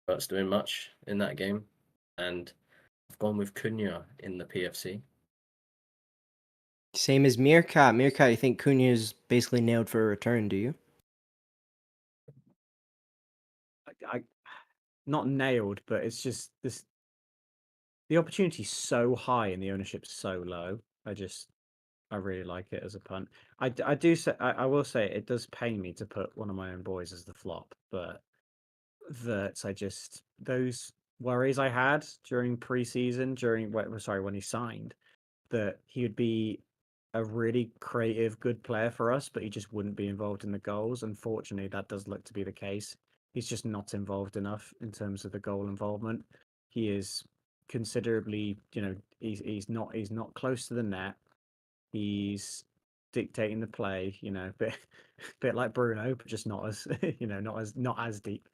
Verts doing much in that game, and I've gone with Cunha in the PFC. Same as Meerkat. Meerkat, you think Cunha is basically nailed for a return, do you? I not nailed, but it's just this. The opportunity's so high and the ownership's so low. I really like it as a punt. I do say I will say it does pain me to put one of my own boys as the flop, but those worries I had during preseason, when he signed, that he would be a really creative, good player for us, but he just wouldn't be involved in the goals. Unfortunately, that does look to be the case. He's just not involved enough in terms of the goal involvement. He is considerably, he's not close to the net. He's dictating the play, bit like Bruno, but just not as not as deep.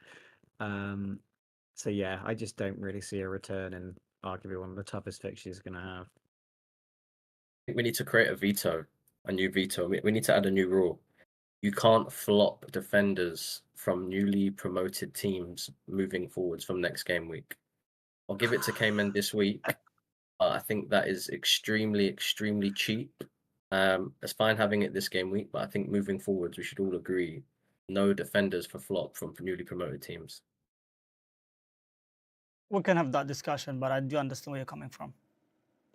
So yeah, I just don't really see a return in arguably one of the toughest fixtures he's going to have. I think we need to create a new veto. We need to add a new rule. You can't flop defenders from newly promoted teams moving forwards from next game week. I'll give it to Kayman this week. I think that is extremely, extremely cheap. It's fine having it this game week, but I think moving forwards, we should all agree no defenders for flop from newly promoted teams. We can have that discussion, but I do understand where you're coming from.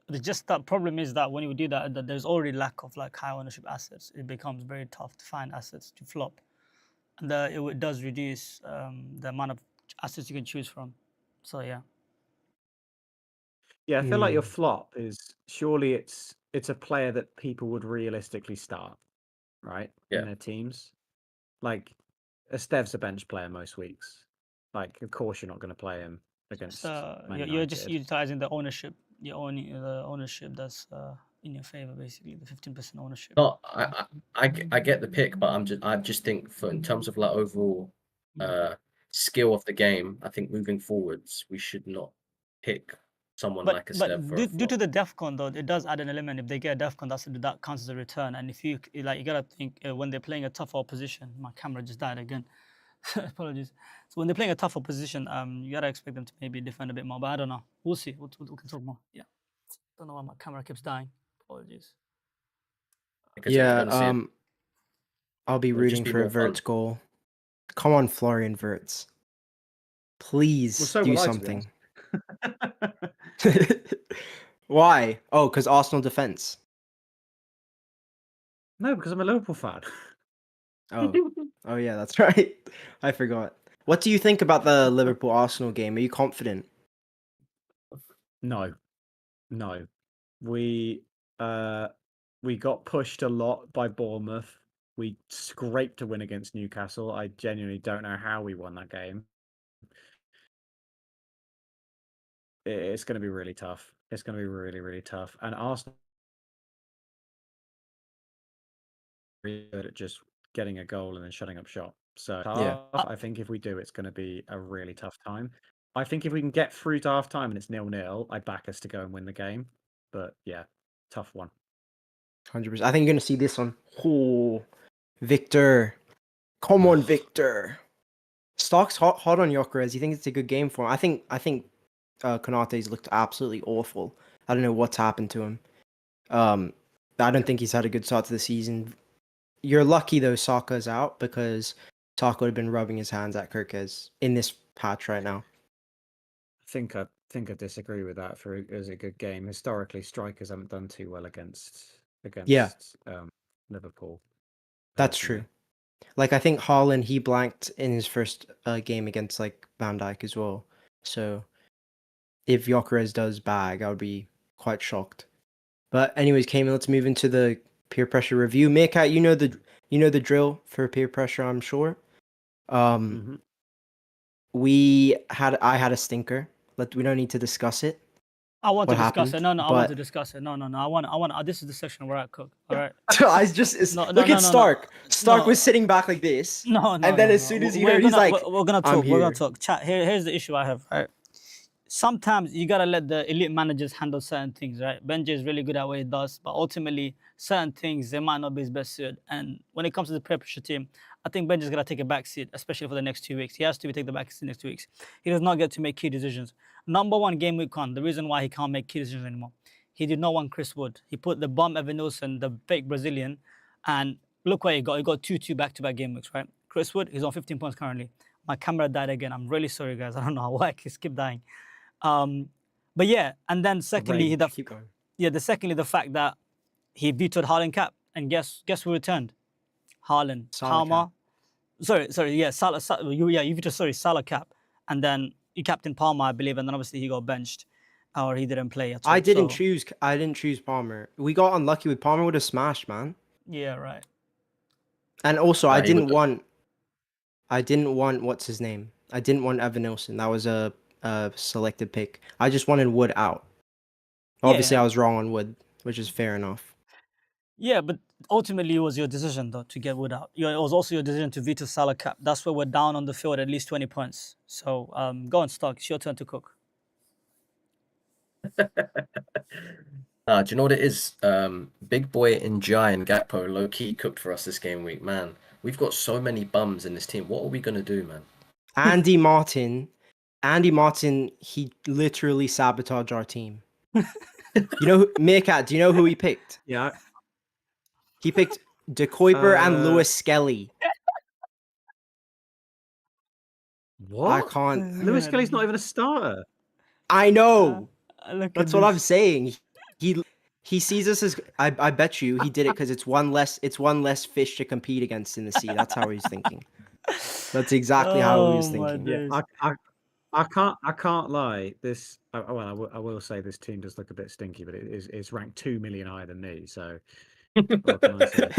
It's just that problem is that when you do that there's already lack of like high ownership assets. It becomes very tough to find assets to flop, and it does reduce the amount of assets you can choose from. So yeah. Yeah, I feel like your flop is surely it's a player that people would realistically start, right? Yeah. In their teams. Like Estev's a bench player most weeks. Like, of course you're not going to play him against Man You're just United. utilizing the ownership. You're owning the ownership that's in your favor, basically the 15% ownership. No, I get the pick, but I just think in terms of like overall skill of the game, I think moving forwards we should not pick someone like a Steph for a due to flop. the DEFCON though, it does add an element. If they get a DEFCON, that counts as a return. And if you gotta think when they're playing a tough opposition. My camera just died again. Apologies. So when they're playing a tough opposition, you gotta expect them to maybe defend a bit more. But I don't know. We'll see. We can talk more. Yeah. Don't know why my camera keeps dying. Apologies. Because you're gonna see it. I'll be It'll just rooting be for a more fun. Verts goal. Come on, Florian Verts. Please Well, so do will I, to be something. honest. Why? Oh, because Arsenal defense. No, because I'm a Liverpool fan. Oh, oh yeah, that's right. I forgot. What do you think about the Liverpool Arsenal game? Are you confident? No. We got pushed a lot by Bournemouth. We scraped a win against Newcastle. I genuinely don't know how we won that game. It's going to be really tough. It's going to be really, really tough. And Arsenal are really good at just getting a goal and then shutting up shop. So Yeah. I think if we do, it's going to be a really tough time. I think if we can get through to half time and it's 0-0, I back us to go and win the game. But yeah, tough one. 100%. I think you're gonna see this one. Oh, Victor. Come on, Victor. Stock's hot on Gyökeres. You think it's a good game for him? I think Konate's looked absolutely awful. I don't know what's happened to him. I don't think he's had a good start to the season. You're lucky though Saka's out, because Saka would have been rubbing his hands at Kirkes in this patch right now. I think I disagree with that. For it was a good game. Historically, strikers haven't done too well against Liverpool. That's personally. true. Like I think Haaland, he blanked in his first game against like Van Dijk as well. So if Gyökeres does bag, I would be quite shocked. But anyways, Kayman, let's move into the peer pressure review. Meerkat, you know the drill for peer pressure, I'm sure. Mhm. I had a stinker. We don't need to discuss it. I want What to discuss it. happened, No, I want to but- discuss it. No. I want. This is the section where I cook. All right. Look at Stark. Stark No. was sitting back like this. No. And then as soon as he We're heard, he's gonna- like, we're gonna talk. "I'm We're gonna here." talk. Chat. Here's the issue I have. Right. Sometimes you gotta let the elite managers handle certain things, right? Benji is really good at what he does, but ultimately certain things they might not be his best suited. And when it comes to the peer pressure team, I think Benji's gonna take a back seat, especially for the next 2 weeks. He has to take the back seat next 2 weeks. He does not get to make key decisions. Number one, game week one, the reason why he can't make key decisions anymore. He did not want Chris Wood. He put the bum Evan Nilsson, the fake Brazilian, and look what he got. He got 2-2 back-to-back game weeks, right? Chris Wood, he's on 15 points currently. My camera died again. I'm really sorry, guys. I don't know why it keeps dying. But yeah, and then secondly, Keep going. the fact that he vetoed Haaland cap, and guess who returned? Haaland, Salah Palmer. Sorry, yeah, Salah. You vetoed Salah cap, and then you captain Palmer, I believe, and then obviously he got benched, or he didn't play at all. I didn't So, choose Palmer. We got unlucky with Palmer. Would have smashed, man. Yeah, right. And also, Nah, I he didn't would've- want what's his name. I didn't want Evan Nilsson. That was a selected pick. I just wanted Wood out. Obviously, Yeah. I was wrong on Wood, which is fair enough. Yeah, but ultimately it was your decision though to get Wood out. It was also your decision to veto Salah cap. That's where we're down on the field at least 20 points. So go on, Stock. It's your turn to cook. Do you know what it is? Big Boy and Jai and Gakpo low key cooked for us this game week, man. We've got so many bums in this team. What are we gonna do, man? Andy Martin, he literally sabotaged our team. Meerkat, do you know who he picked? Yeah. He picked De Kuiper and Uh, Lewis Skelly. What? I can't. Lewis Kelly's not even a starter. I know. Look That's at what I'm this. saying. He sees us as. I bet you he did it because it's one less fish to compete against in the sea. That's how he's thinking. That's exactly how he was Oh, my thinking. days. I can't lie. This I will say this team does look a bit stinky, but it's ranked 2 million higher than me. So what can I say?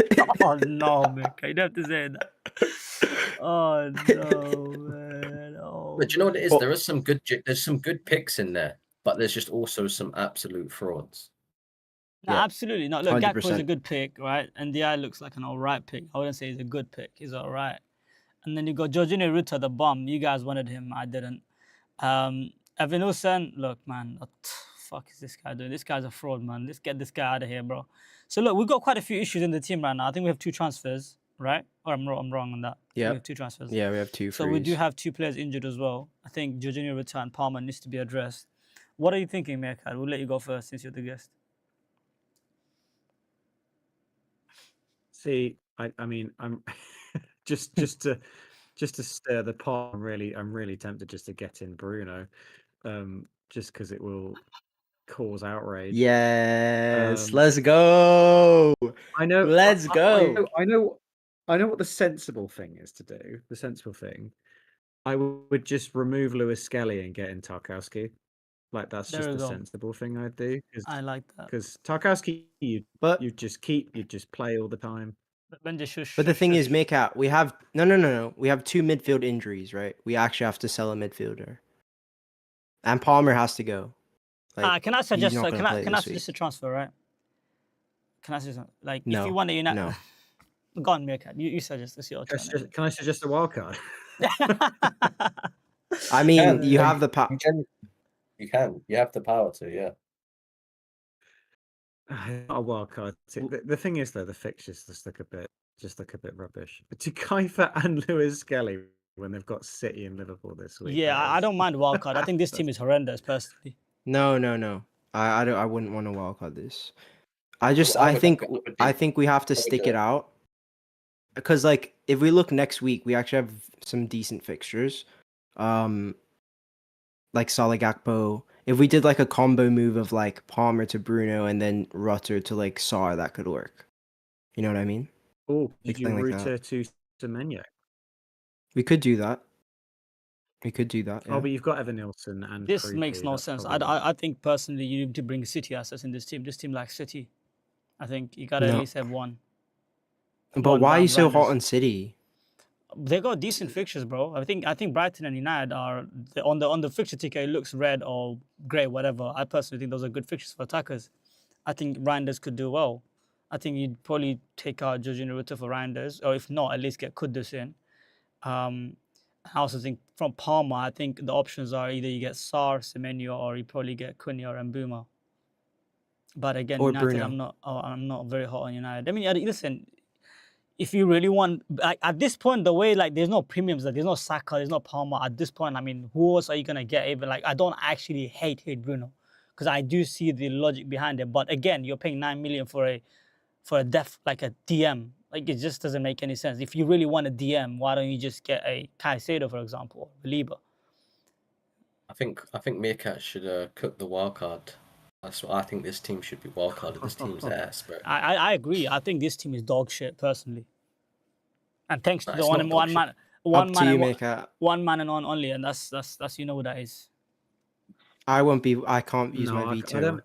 Oh no, man! You don't have to say that. Oh no, man! Oh. But do you know what it is? Well- There's some good picks in there, but there's just also some absolute frauds. No, Yeah, absolutely. No, look, Gakpo is a 100%. good pick, right? And DI looks like an alright pick. I wouldn't say he's a good pick. He's alright. And then you got Jorginho Ruta, the bomb. You guys wanted him. I didn't. Evan Nilsson, look, man. What the fuck is this guy doing? This guy's a fraud, man. Let's get this guy out of here, bro. So look, we've got quite a few issues in the team right now. I think we have 2 transfers, right? Or I'm wrong on that. Yeah. We have 2 transfers. Yeah, we have 2 So we do frees. have 2 players injured as well. I think Jorginho Ruta and Palmer needs to be addressed. What are you thinking, Meerkat? We'll let you go first since you're the guest. See, I mean, I'm just to stir the pot. I'm really tempted just to get in Bruno, just because it will cause outrage. Yes, Um, let's go. I know. Let's go. I know what the sensible thing is to do. The sensible thing I would just remove Lewis Skelly and get in Tarkowski. Like that's There just we the go. sensible thing I'd do. I like that. Because Tarkowski, you But just play all the time. Benji, shush, but the shush, thing is, shush. Meerkat, we have no. We have 2 midfield injuries, right? We actually have to sell a midfielder, and Palmer has to go. Like Can I he's suggest? not going to play Can I this suggest a week. transfer? Right? Can I suggest like if you No, want to unite? no. Go on, Meerkat. You suggest. It's your turn. Can I suggest a wild card? I mean, Can, you no, have the you can. You can. You have the power to, yeah. Not a wild card. The thing is, though, the fixtures just look a bit rubbish. To Kaifer and Lewis Skelly when they've got City and Liverpool this week. Yeah, I don't mind wildcard. I think this team is horrendous, personally. No. I wouldn't want to wildcard this. I would I think we have to stick it out. Because like if we look next week, we actually have some decent fixtures. Like Salah Gakpo. If we did like a combo move of like Palmer to Bruno and then Rutter to like Sar, that could work. You know what I mean? Oh, Like did you something like root that. her to Semenyo? We could do that. We could do that. Yeah. Oh, but you've got Evan Nilsson and This makes Kariuki, no that's sense. probably I think personally you need to bring City assets in this team. This team lacks City. I think you gotta at No. least have one. But why are you so hot rounders. on City? They got decent fixtures, bro. I think Brighton and United are on the fixture ticket. It looks red or grey, whatever. I personally think those are good fixtures for attackers. I think Reinders could do well. I think you'd probably take out Jorginho Rutter for Reinders, or if not, at least get Kudus in. I also think from Palmer, I think the options are either you get Sar, Semenyo, or you probably get Cunha or Mbuma. But again, Or United, Bruno. I'm not very hot on United. I mean, listen, if you really want, like at this point, the way like there's no premiums, like there's no Saka, there's no Palmer. At this point, I mean, who else are you gonna get? Even like I don't actually hate Bruno, because I do see the logic behind it. But again, you're paying 9 million for a def like a DM. Like it just doesn't make any sense. If you really want a DM, why don't you just get a Caicedo, for example, or Liba? I think Meerkat should cook the wild card. That's what I think. This team should be wild carded. This team's ass, bro. I agree. I think this team is dog shit personally. And thanks to Nah, the it's not dog shit. Up to you, Meerkat. one man and one only, and that's you know what that is. I can't use my veto.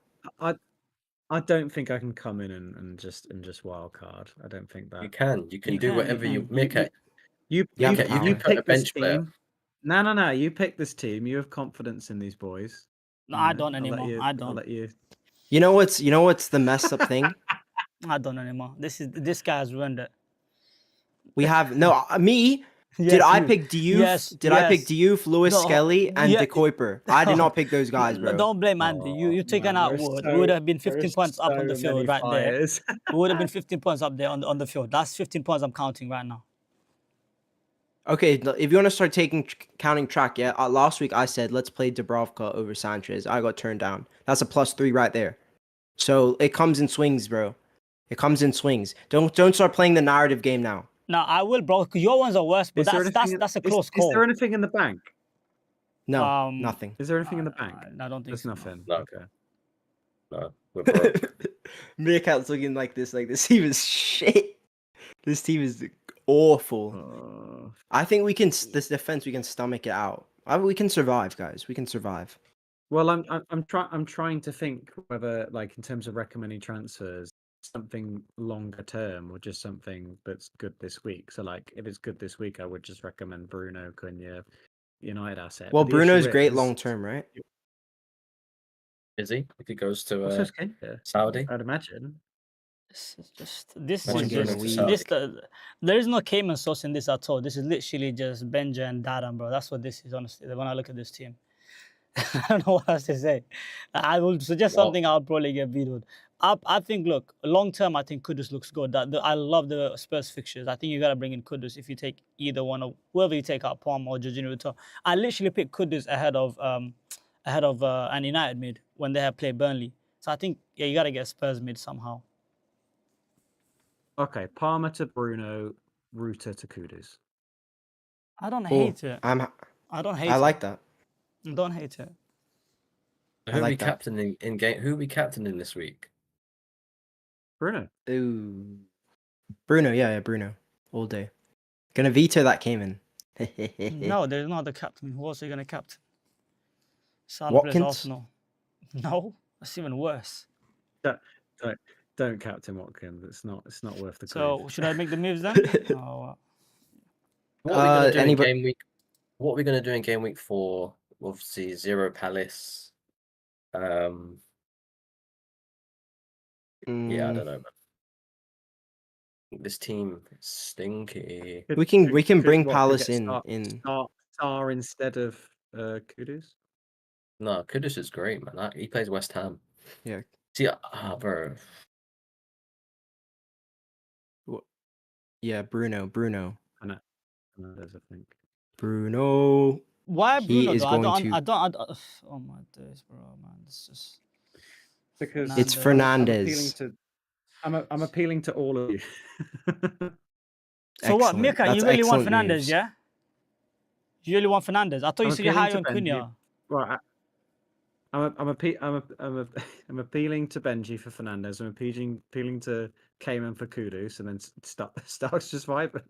I don't think I can come in and just wild card. I don't think that You can You do can, whatever you you can. Meerkat. you Yeah, you, but you you can put a pick this bench player. team. No. You pick this team. You have confidence in these boys. No, You I know, don't I'll let anymore. you- I I'll don't. let you. You know what's the messed up thing? I don't anymore. This guy has ruined it. We have me. Yes, did I you. pick Diouf? Yes, Did I pick yes. Diouf, Lewis No, Skelly, and yeah. De Kuiper? I did not pick those guys, bro. Don't blame Andy. You taken man, out there are Wood. so- We would have been there are 15 points up on the so field many right there. fires. We would have been 15 points up there on the field. That's 15 points I'm counting right now. Okay, if you want to start counting track, yeah. Last week I said let's play Dubravka over Sanchez. I got turned down. That's a +3 right there. So it comes in swings, bro. It comes in swings. Don't start playing the narrative game now. Now I will, bro. Because your ones are worse, but that's a close call. Is there anything in the bank? No, nothing. Is there anything in the bank? I don't think There's so. nothing. No. Okay. No, we're broke. Meerkat's looking like this. Like this team is shit. This team is awful. I think we can. This defense, we can stomach it out. We can survive, guys. We can survive. Well, I'm trying to think whether, like, in terms of recommending transfers, something longer term or just something that's good this week. So, like, if it's good this week, I would just recommend Bruno, Cunha, United asset. Well, But the Bruno's issue great is- long term, right? Is he? If he goes to What's his case here? Saudi? I'd imagine. This One is game a just week. there is no Kayman sauce in this at all. This is literally just Benja and Dadan, bro. That's what this is, honestly. When I look at this team, I don't know what else to say. I will suggest something. I'll probably get vetoed. I think, look, long term, I think Kudus looks good. I love the Spurs fixtures. I think you gotta bring in Kudus if you take either one of whoever you take out, Palm or Jorginho Rutter. I literally picked Kudus ahead of an United mid when they have played Burnley. So I think you gotta get Spurs mid somehow. Okay, Palmer to Bruno, Rutter to Kudus. I don't hate it. I don't hate it. I like that. I don't hate it. Who are we like that. captaining in game? Who are we captaining this week? Bruno. Ooh. Bruno, yeah, Bruno. All day. Gonna veto that Kayman. No, there's not the captain. Who else are you going to captain? Salah plays Watkins? Arsenal. No, that's even worse. Don't, don't captain Watkins. It's not worth the So grief. should I make the moves then? Oh, What are we gonna do in anybody- game week? What are we gonna do in game week 4? Obviously, 0 Palace. Yeah, I Mm, don't know, man. This team is stinky. we can Could bring Watford Palace get in. Star instead of Kudus. No, Kudus is great, man. He plays West Ham. Yeah. See, bro. Yeah, Bruno. Fernandes, I think. Bruno. why He Bruno is though? going to- I don't. Oh my days, bro, man. It's just Because It's Fernandes. Fernandes. I'm appealing to all of you. So what, Excellent. Meerkat? That's You really want excellent Fernandes, news. yeah? You really want Fernandes? I thought you I'm said you're high appealing on to Benji. Cunha. Right. I'm appealing to Benji for Fernandes. I'm appealing to Kayman for Kudus, and then Stark's just vibing.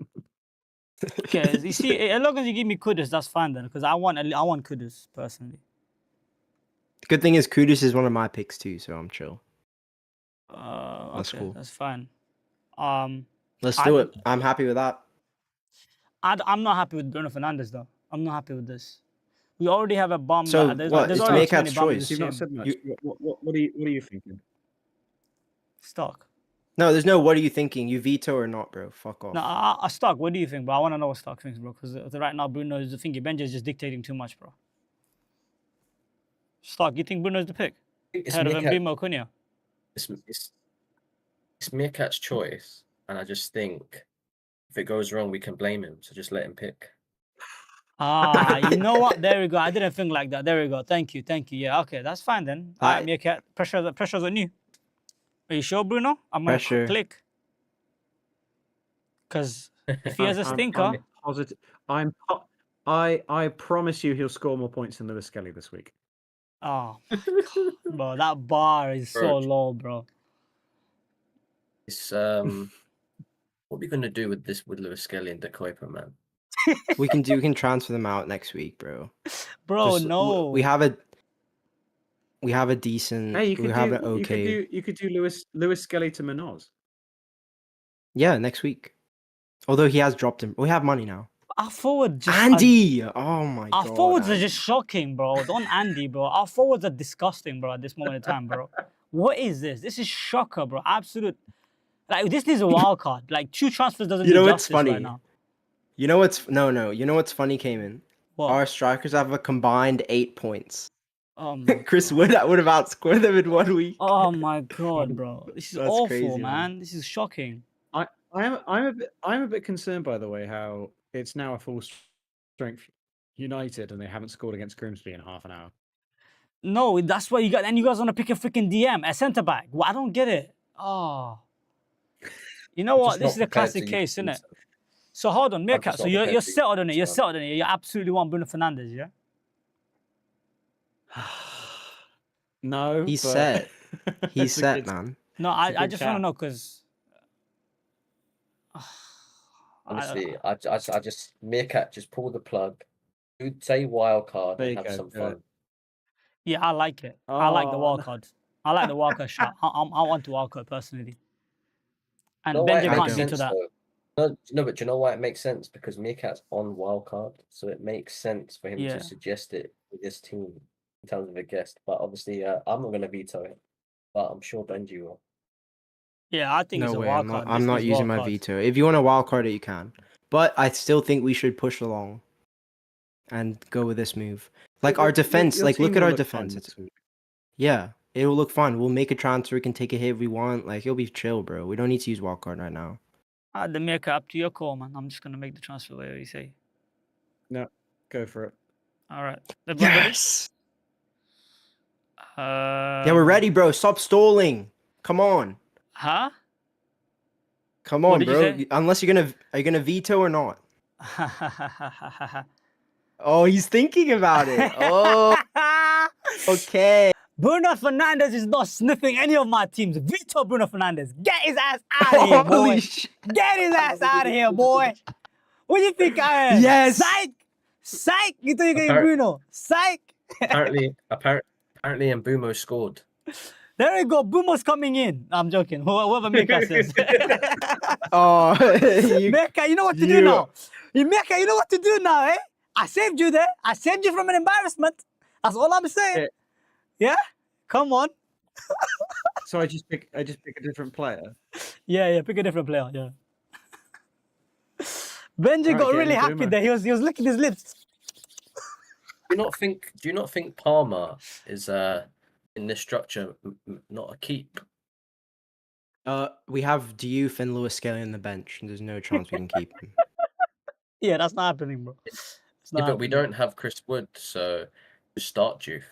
Okay, you see, as long as you give me Kudus, that's fine then, because I want Kudus personally. The good thing is Kudus is one of my picks too, so I'm chill. That's Okay, cool. that's fine. Let's do it. I'm happy with that. I'm not happy with Bruno Fernandes though. I'm not happy with this. We already have a bomb. So There's what? there's It's already too many Meerkat's bombs in choice. this You've not team. said much. What are you thinking? Stock. No, there's no. What are you thinking? You veto or not, bro? Fuck off. No, Stock. What do you think, bro? I want to know what Stock thinks, bro. Because right now Bruno is the thingy. Benji is just dictating too much, bro. Stock. You think Bruno is the pick It's ahead of Meerkat. Mbimo Cunha? It's Meerkat's choice, and I just think if it goes wrong, we can blame him. So just let him pick. You know what? There we go. I didn't think like that. There we go. Thank you. Yeah, okay, that's fine then. All right, Meerkat. Pressure's on you. Are you sure, Bruno? I'm gonna Pressure. click. Because if he has a stinker, I'm positive. I promise you, he'll score more points than Lewis Skelly this week. oh, bro, that bar is so Bro. low, bro. It's what are we gonna do with Lewis Skelly and De Kuiper, man? We can transfer them out next week, bro. Bro, Just- no. We have a decent. Hey, we have an okay. You could do Lewis Skelly to Manoz. Yeah, next week. Although he has dropped him. We have money now. Our forward just Andy! Oh my Our god. forwards are Andy. just shocking, bro. Don't Andy, bro. Our forwards are disgusting, bro, at this moment in time, bro. What is this? This is shocker, bro. Absolute. Like, this is a wild card. Like, 2 transfers doesn't You do know what's justice funny? right now. You know what's no. You know what's funny, Kayman? What? Our strikers have a combined 8 points. Oh my Chris Wood would have outscored them in 1 week. Oh my god, bro. This is That's awful, crazy, man. man. This is shocking. I'm a bit concerned, by the way, how it's now a full strength United and they haven't scored against Grimsby in half an hour. No, that's what you got. And you guys want to pick a freaking DM, a centre back. Well, I don't get it. Oh. You know what? Just This not is a prepared classic to case, use isn't it? So hold on, Meerkat. just So not you're prepared to settled on it. use You're this settled on it. You absolutely want Bruno Fernandes, yeah? No, He's but set. He's it's a set, good- man. No, a I good just want to chat. know because. Honestly, I just Meerkat, just pull the plug, say wildcard, There and you have go, some do fun. it. Yeah, I like it. I like the Oh, wild no. card. I like the wild card shot. I want the wild card personally. And You know why Benji it can't makes veto sense that. though? No, but do you know why it makes sense? Because Meerkat's on wildcard, so it makes sense for him Yeah. to suggest it with his team in terms of a guest. But obviously, I'm not going to veto it, but I'm sure Benji will. Yeah, I think it's No a way. wild I'm not. card. I'm not using my veto. If you want a wild card it, you can. But I still think we should push along and go with this move. Like our defense. Your Like look team at will our look fun defense. this week. Yeah, it will look fun. We'll make a transfer. We can take a hit if we want. Like it'll be chill, bro. We don't need to use wild card right now. The Meerkat, up to your call, man. I'm just gonna make the transfer whatever you say. No, go for it. All right. Everyone ready? Yes. Yeah, we're ready, bro. Stop stalling. Come on. Huh? Come What on, did you bro. say? Unless are you gonna veto or not? Oh, he's thinking about it. Oh, okay. Bruno Fernandes is not sniffing any of my teams. Veto Bruno Fernandes. Get his ass out of here, boy. Holy shit. Get his ass out of here, boy. What do you think I am? Yes. Psych! Psych! You thought you were getting Appar- Bruno? Psych! Apparently, Mbumo scored. There we go. Boomer's coming in. I'm joking. Whoever Meerkat says. Oh, you, Meerkat, you know what to do now. Meerkat, you know what to do now, eh? I saved you there. I saved you from an embarrassment. That's all I'm saying. Yeah? Come on. So I just pick a different player. Yeah, pick a different player. Yeah. Benji Right, got get really in, happy Boomer. there. He was licking his lips. Do you not think Palmer is in this structure not a keep? we have Diouf and Lewis Skelly on the bench, and there's no chance we can keep him. Yeah, that's not happening, bro. It's not Yeah, but we happening. don't have Chris Wood, so just start Juve.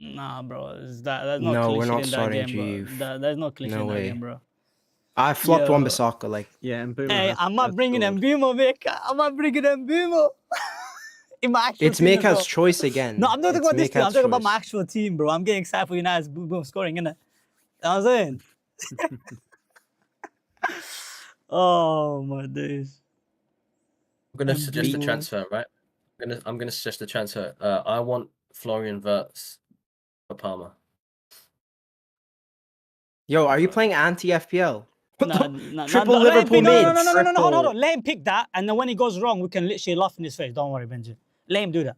Nah, bro. There's no No, clean we're sheet not in that starting game, bro. Diouf. There's no clean sheet No in that way. game, bro. I flopped Yo. Wan-Bissaka like Yeah, and Boomer. Hey, has- I'm not has bringing scored. Mbumo, Meerkat. I'm not bringing Mbumo. In my actual it's team as Meerkat's well. choice again. No, I'm not talking It's about this team. I'm Meerkat's talking about my choice. actual team, bro. I'm getting excited for United's boom scoring, innit? You know what I'm saying? Oh, my days. I'm gonna And suggest a Bruno. transfer, right? I'm gonna suggest a transfer. I want Florian Wirtz for Palmer. Yo, are you playing anti-FPL? Triple Let him Liverpool pick, no, mids. hold on. Let him pick that, and then when he goes wrong, we can literally laugh in his face. Don't worry, Benji. Let him do that.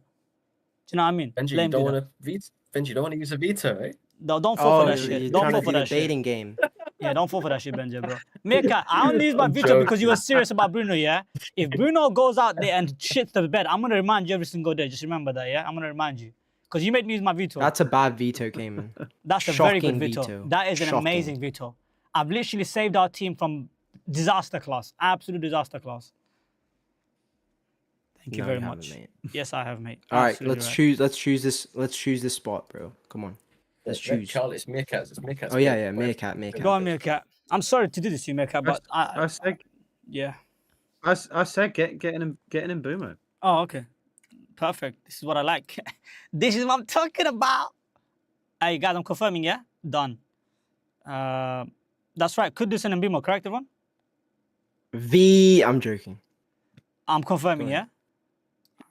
Do you know what I mean? Benji, Let you him don't do want that. to veto. Benji, you don't want to use a veto, right? No, don't fall for that you're shit. Don't trying fall to for do that a shit. baiting game. Yeah, don't fall for that shit, Benji, bro. Meerkat, I only use my I'm veto because you were joking. serious about Bruno, yeah? If Bruno goes out there and shits the bed, I'm going to remind you every single day. Just remember that, yeah? I'm going to remind you. Because you made me use my veto. That's a bad veto, Kayman. That's a very good shocking veto. veto. That is an Shocking. amazing veto. I've literally saved our team from disaster class. Absolute disaster class. Thank you No, very you haven't, much. mate. Yes, I have, mate. All right, Absolutely let's right. choose. Let's choose this spot, bro. Come on. Let's choose. Charlie, it's Meerkat. It's Meerkat. Oh yeah, Meerkat. Go on, Meerkat. I'm sorry to do this to you, Meerkat, but I said, yeah. I said, getting in Boomer. Oh, okay. Perfect. This is what I like. This is what I'm talking about. Hey, guys, I'm confirming, yeah? Done. That's right. Kudus and Mbimo, correct, everyone? I'm joking. I'm confirming, Go yeah? ahead.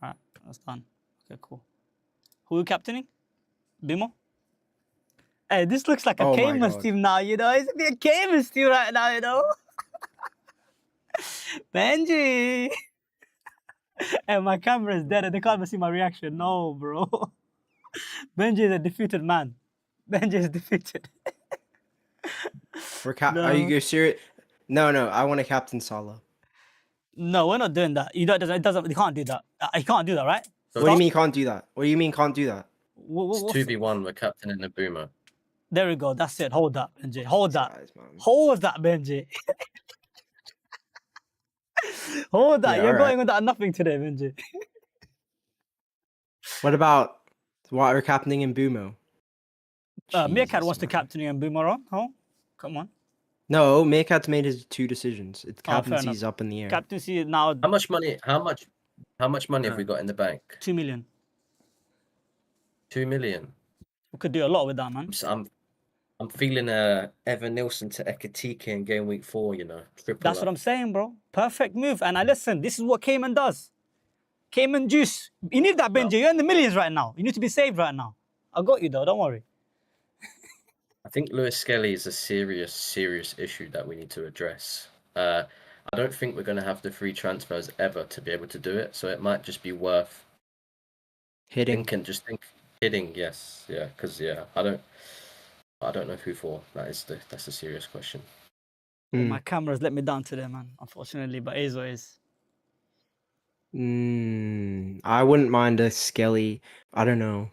All right, that's done. Okay, cool. Who are you captaining? Bimo? Hey, this looks like a Oh my Kayman's God. team now, you know? It's a Kayman's team right now, you know? Benji! And my camera is dead and they can't even see my reaction. No, bro. Benji is a defeated man. Benji is defeated. Are you serious? No, I want to captain Salah. No, we're not doing that. You can't do that. You can't do that, right? What do you mean can't do that? What do you mean can't do that? It's 2v1. We're captaining the Boomer. There we go. That's it. Hold that, Benji. Hold that. Guys, man. Hold that, Benji. Hold that. Yeah, You're all going right. with that nothing today, Benji. What about what we're captaining in Bumo? Meerkat Jesus, wants to man. captain you and Boomerang. Oh, come on. No, Meerkat's made his 2 decisions. It's fair captaincy's enough. up in the air. Captaincy is now How much money? How much money have we got in the bank? 2 million. 2 million. We could do a lot with that, man. I'm feeling Evan Nilsson to Ekatike in game week 4. You know, triple That's up. what I'm saying, bro. Perfect move. And I listen. This is what Kayman does. Kayman juice. You need that, Benji. You're in the millions right now. You need to be saved right now. I got you though. Don't worry. I think Lewis Skelly is a serious issue that we need to address. I don't think we're going to have the free transfers ever to be able to do it, so it might just be worth Hitting. hitting. Yes, yeah, because I don't know who for. That's a serious question. Well, my cameras let me down today, man. Unfortunately, but it is what it is. I wouldn't mind a Skelly. I don't know.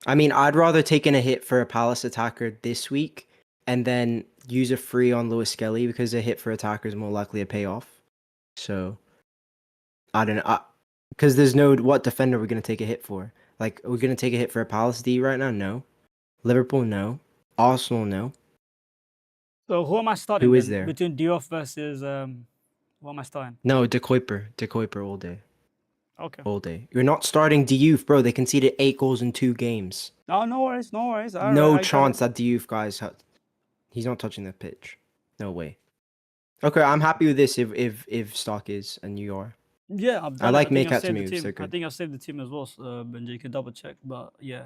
I mean, I'd rather take in a hit for a Palace attacker this week and then use a free on Lewis Skelly because a hit for attacker is more likely to pay off. So, I don't know. Because there's no, what defender we're going to take a hit for? Like, are we going to take a hit for a Palace D right now? No. Liverpool, no. Arsenal, no. So who am I starting? Who is then? there? Between Diouf versus what am I starting? No, De Kuiper all day. Okay. All day. You're not starting Diouf, bro. They conceded 8 goals in 2 games. Oh, no worries, no worries. All No right, chance that Diouf, guys, he's not touching the pitch. No way. Okay, I'm happy with this if stock is and you are. Yeah, I've I done like it. I think I've Meerkat's saved the moves, team. they're I good. think I've saved the team as well, Benji. You can double check, but yeah,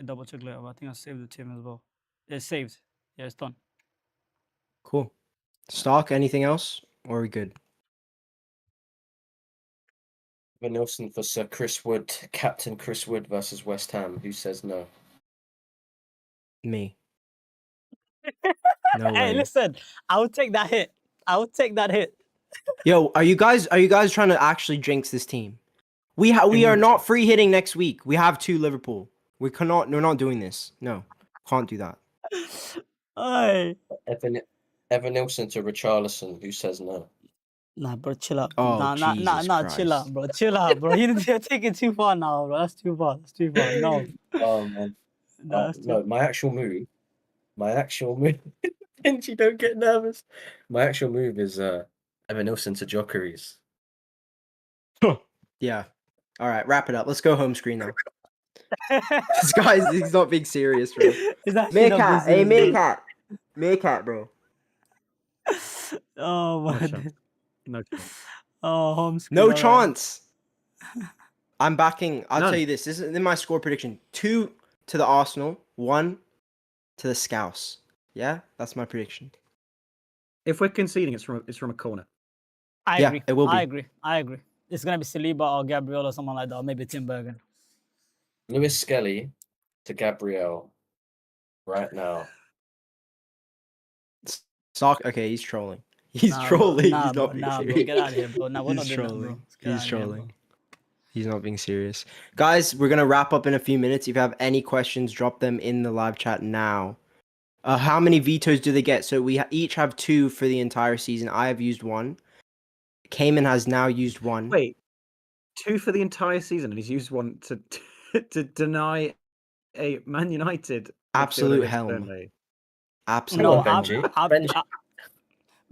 double check later. But I think I saved the team as well. It's saved. Yeah, it's done. Cool. Stock, anything else? Or are we good? Nelson for Sir Chris Wood, Captain Chris Wood versus West Ham. Who says no? Me. No Hey, way. listen, I would take that hit. I would take that hit. Yo, are you guys trying to actually jinx this team? We are not free hitting next week. We have 2 Liverpool. We're not doing this. No. Can't do that. Hey. Evan Nilsson to Richarlison. Who says no? Nah, bro, chill out. Oh, Nah, Jesus chill out, Christ. bro. Chill out, bro. You're taking too far now, bro. That's too far. That's too far. No. Oh man. Nah, that's too No, my actual move. Benji, don't get nervous. My actual move is Evan Nilsson to Jokeries. Yeah. All right, wrap it up. Let's go home screen now. This guy's he's not being serious, bro. Is that shit not Meerkat, hey business, bro? Meerkat, bro. Oh No my chance. god. No chance. Oh, homeschool. No alright. chance. I'm backing. I'll None. tell you this. This is in my score prediction. 2 to the Arsenal, 1 to the Scouse. Yeah, that's my prediction. If we're conceding, it's from a corner. I Yeah, agree. it will be. I agree. It's gonna be Saliba or Gabriel or someone like that, or maybe Tim Bergen. Lewis Skelly to Gabriel right now. Sock. Okay, he's trolling. He's Nah, trolling. Bro, He's not being bro. serious. Get out of here, bro. Nah, we're He's not doing that, bro. trolling. Get He's out of here, bro. trolling. He's not being serious. Guys, we're gonna wrap up in a few minutes. If you have any questions, drop them in the live chat now. How many vetoes do they get? So we each have 2 for the entire season. I have used 1. Kayman has now used 1. Wait, 2 for the entire season, and he's used 1 to deny a Man United Absolute midfielder helm. Burnley. Absolute No, helm. Benji.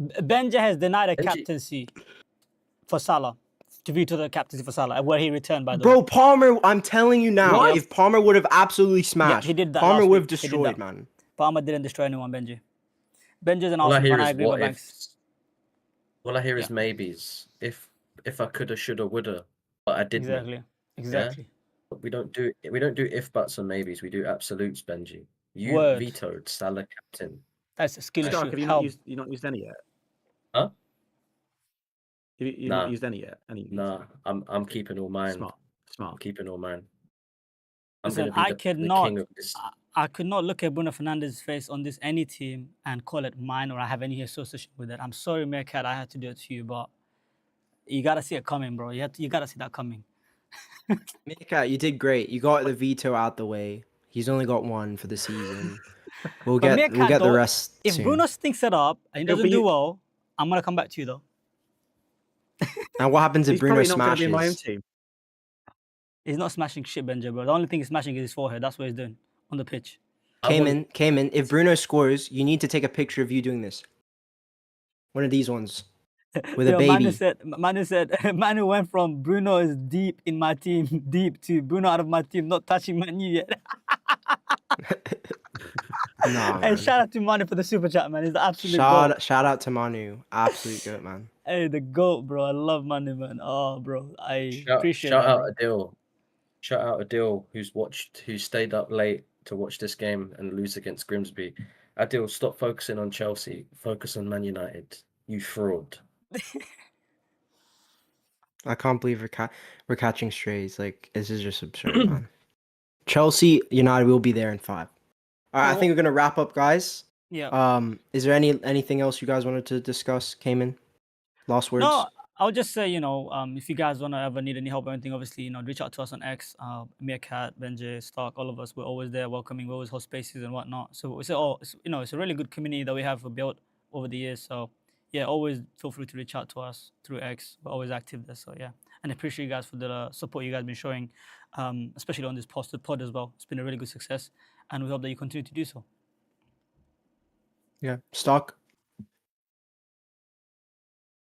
Benja has denied a Benji. captaincy for Salah to veto the captaincy for Salah, where he returned by the Bro, way. Palmer, I'm telling you now, What? if Palmer would have absolutely smashed, he did that Palmer last would have week. He did destroyed, that. man. Palmer didn't destroy anyone, Benji. Benji's an All I Arsenal hear fan. I is agree with what Banks. ifs. All I hear is maybes. If I coulda, shoulda, woulda, but I didn't. Exactly. But we don't do if buts and maybes. We do absolutes, Benji. You Word. vetoed Salah captain. That's a skill Stark, issue. have you Help. not used any yet? Huh? You've Nah. not used any yet? Any? Nah, I'm keeping all mine. I'm Smart. keeping all mine. I'm Listen, gonna be the king of this. I could not look at Bruno Fernandes's face on this any team and call it mine or I have any association with it. I'm sorry, Meerkat, I had to do it to you, but you gotta see it coming, bro. You gotta see that coming. Meerkat, you did great. You got the veto out the way. He's only got 1 for the season. We'll But get Meerkat, the though, rest if soon. Bruno stinks it up and he It'll doesn't be- do well, I'm gonna come back to you though. And what happens if He's Bruno probably not going to be in my own smashes? team. He's not smashing shit, Benja, bro. The only thing he's smashing is his forehead. That's what he's doing on the pitch. Kayman, if Bruno scores, you need to take a picture of you doing this. One of these ones. With a baby. Manu said, Manu went from Bruno is deep in my team, deep to Bruno out of my team, not touching Manu yet. Nah, Hey, man. shout out to Manu for the super chat, man. He's the absolute goat. Shout out to Manu. Absolute goat, man. Hey, the goat, bro. I love Manu, man. Oh, bro. I appreciate Shout that, out bro. Adil. Shout out Adil, who stayed up late to watch this game and lose against Grimsby. Adil, stop focusing on Chelsea. Focus on Man United. You fraud. I can't believe we're catching strays. Like, this is just absurd, man. Chelsea United will be there in 5. All right, I think we're gonna wrap up, guys. Yeah. Is there anything else you guys wanted to discuss, Kayman? Last words. No, I'll just say, if you guys want to ever need any help or anything, obviously, reach out to us on X, Meerkat, Benji, Stark, all of us. We're always there, welcoming. We always host spaces and whatnot. So it's a really good community that we have built over the years. So yeah, always feel free to reach out to us through X. We're always active there. So yeah, and I appreciate you guys for the support you guys been showing, especially on this posted pod as well. It's been a really good success, and we hope that you continue to do so. Yeah, Stark.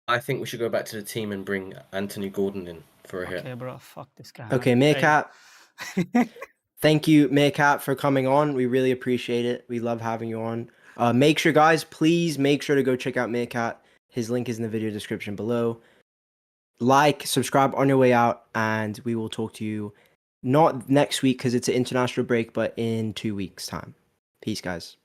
I think we should go back to the team and bring Anthony Gordon in for a hit. Okay, bro. Fuck this guy. Okay, Meerkat. Thank you, Meerkat, for coming on. We really appreciate it. We love having you on. Make sure, guys, please make sure to go check out Meerkat. His link is in the video description below. Like, subscribe on your way out, and we will talk to you not next week because it's an international break, but in 2 weeks' time. Peace, guys.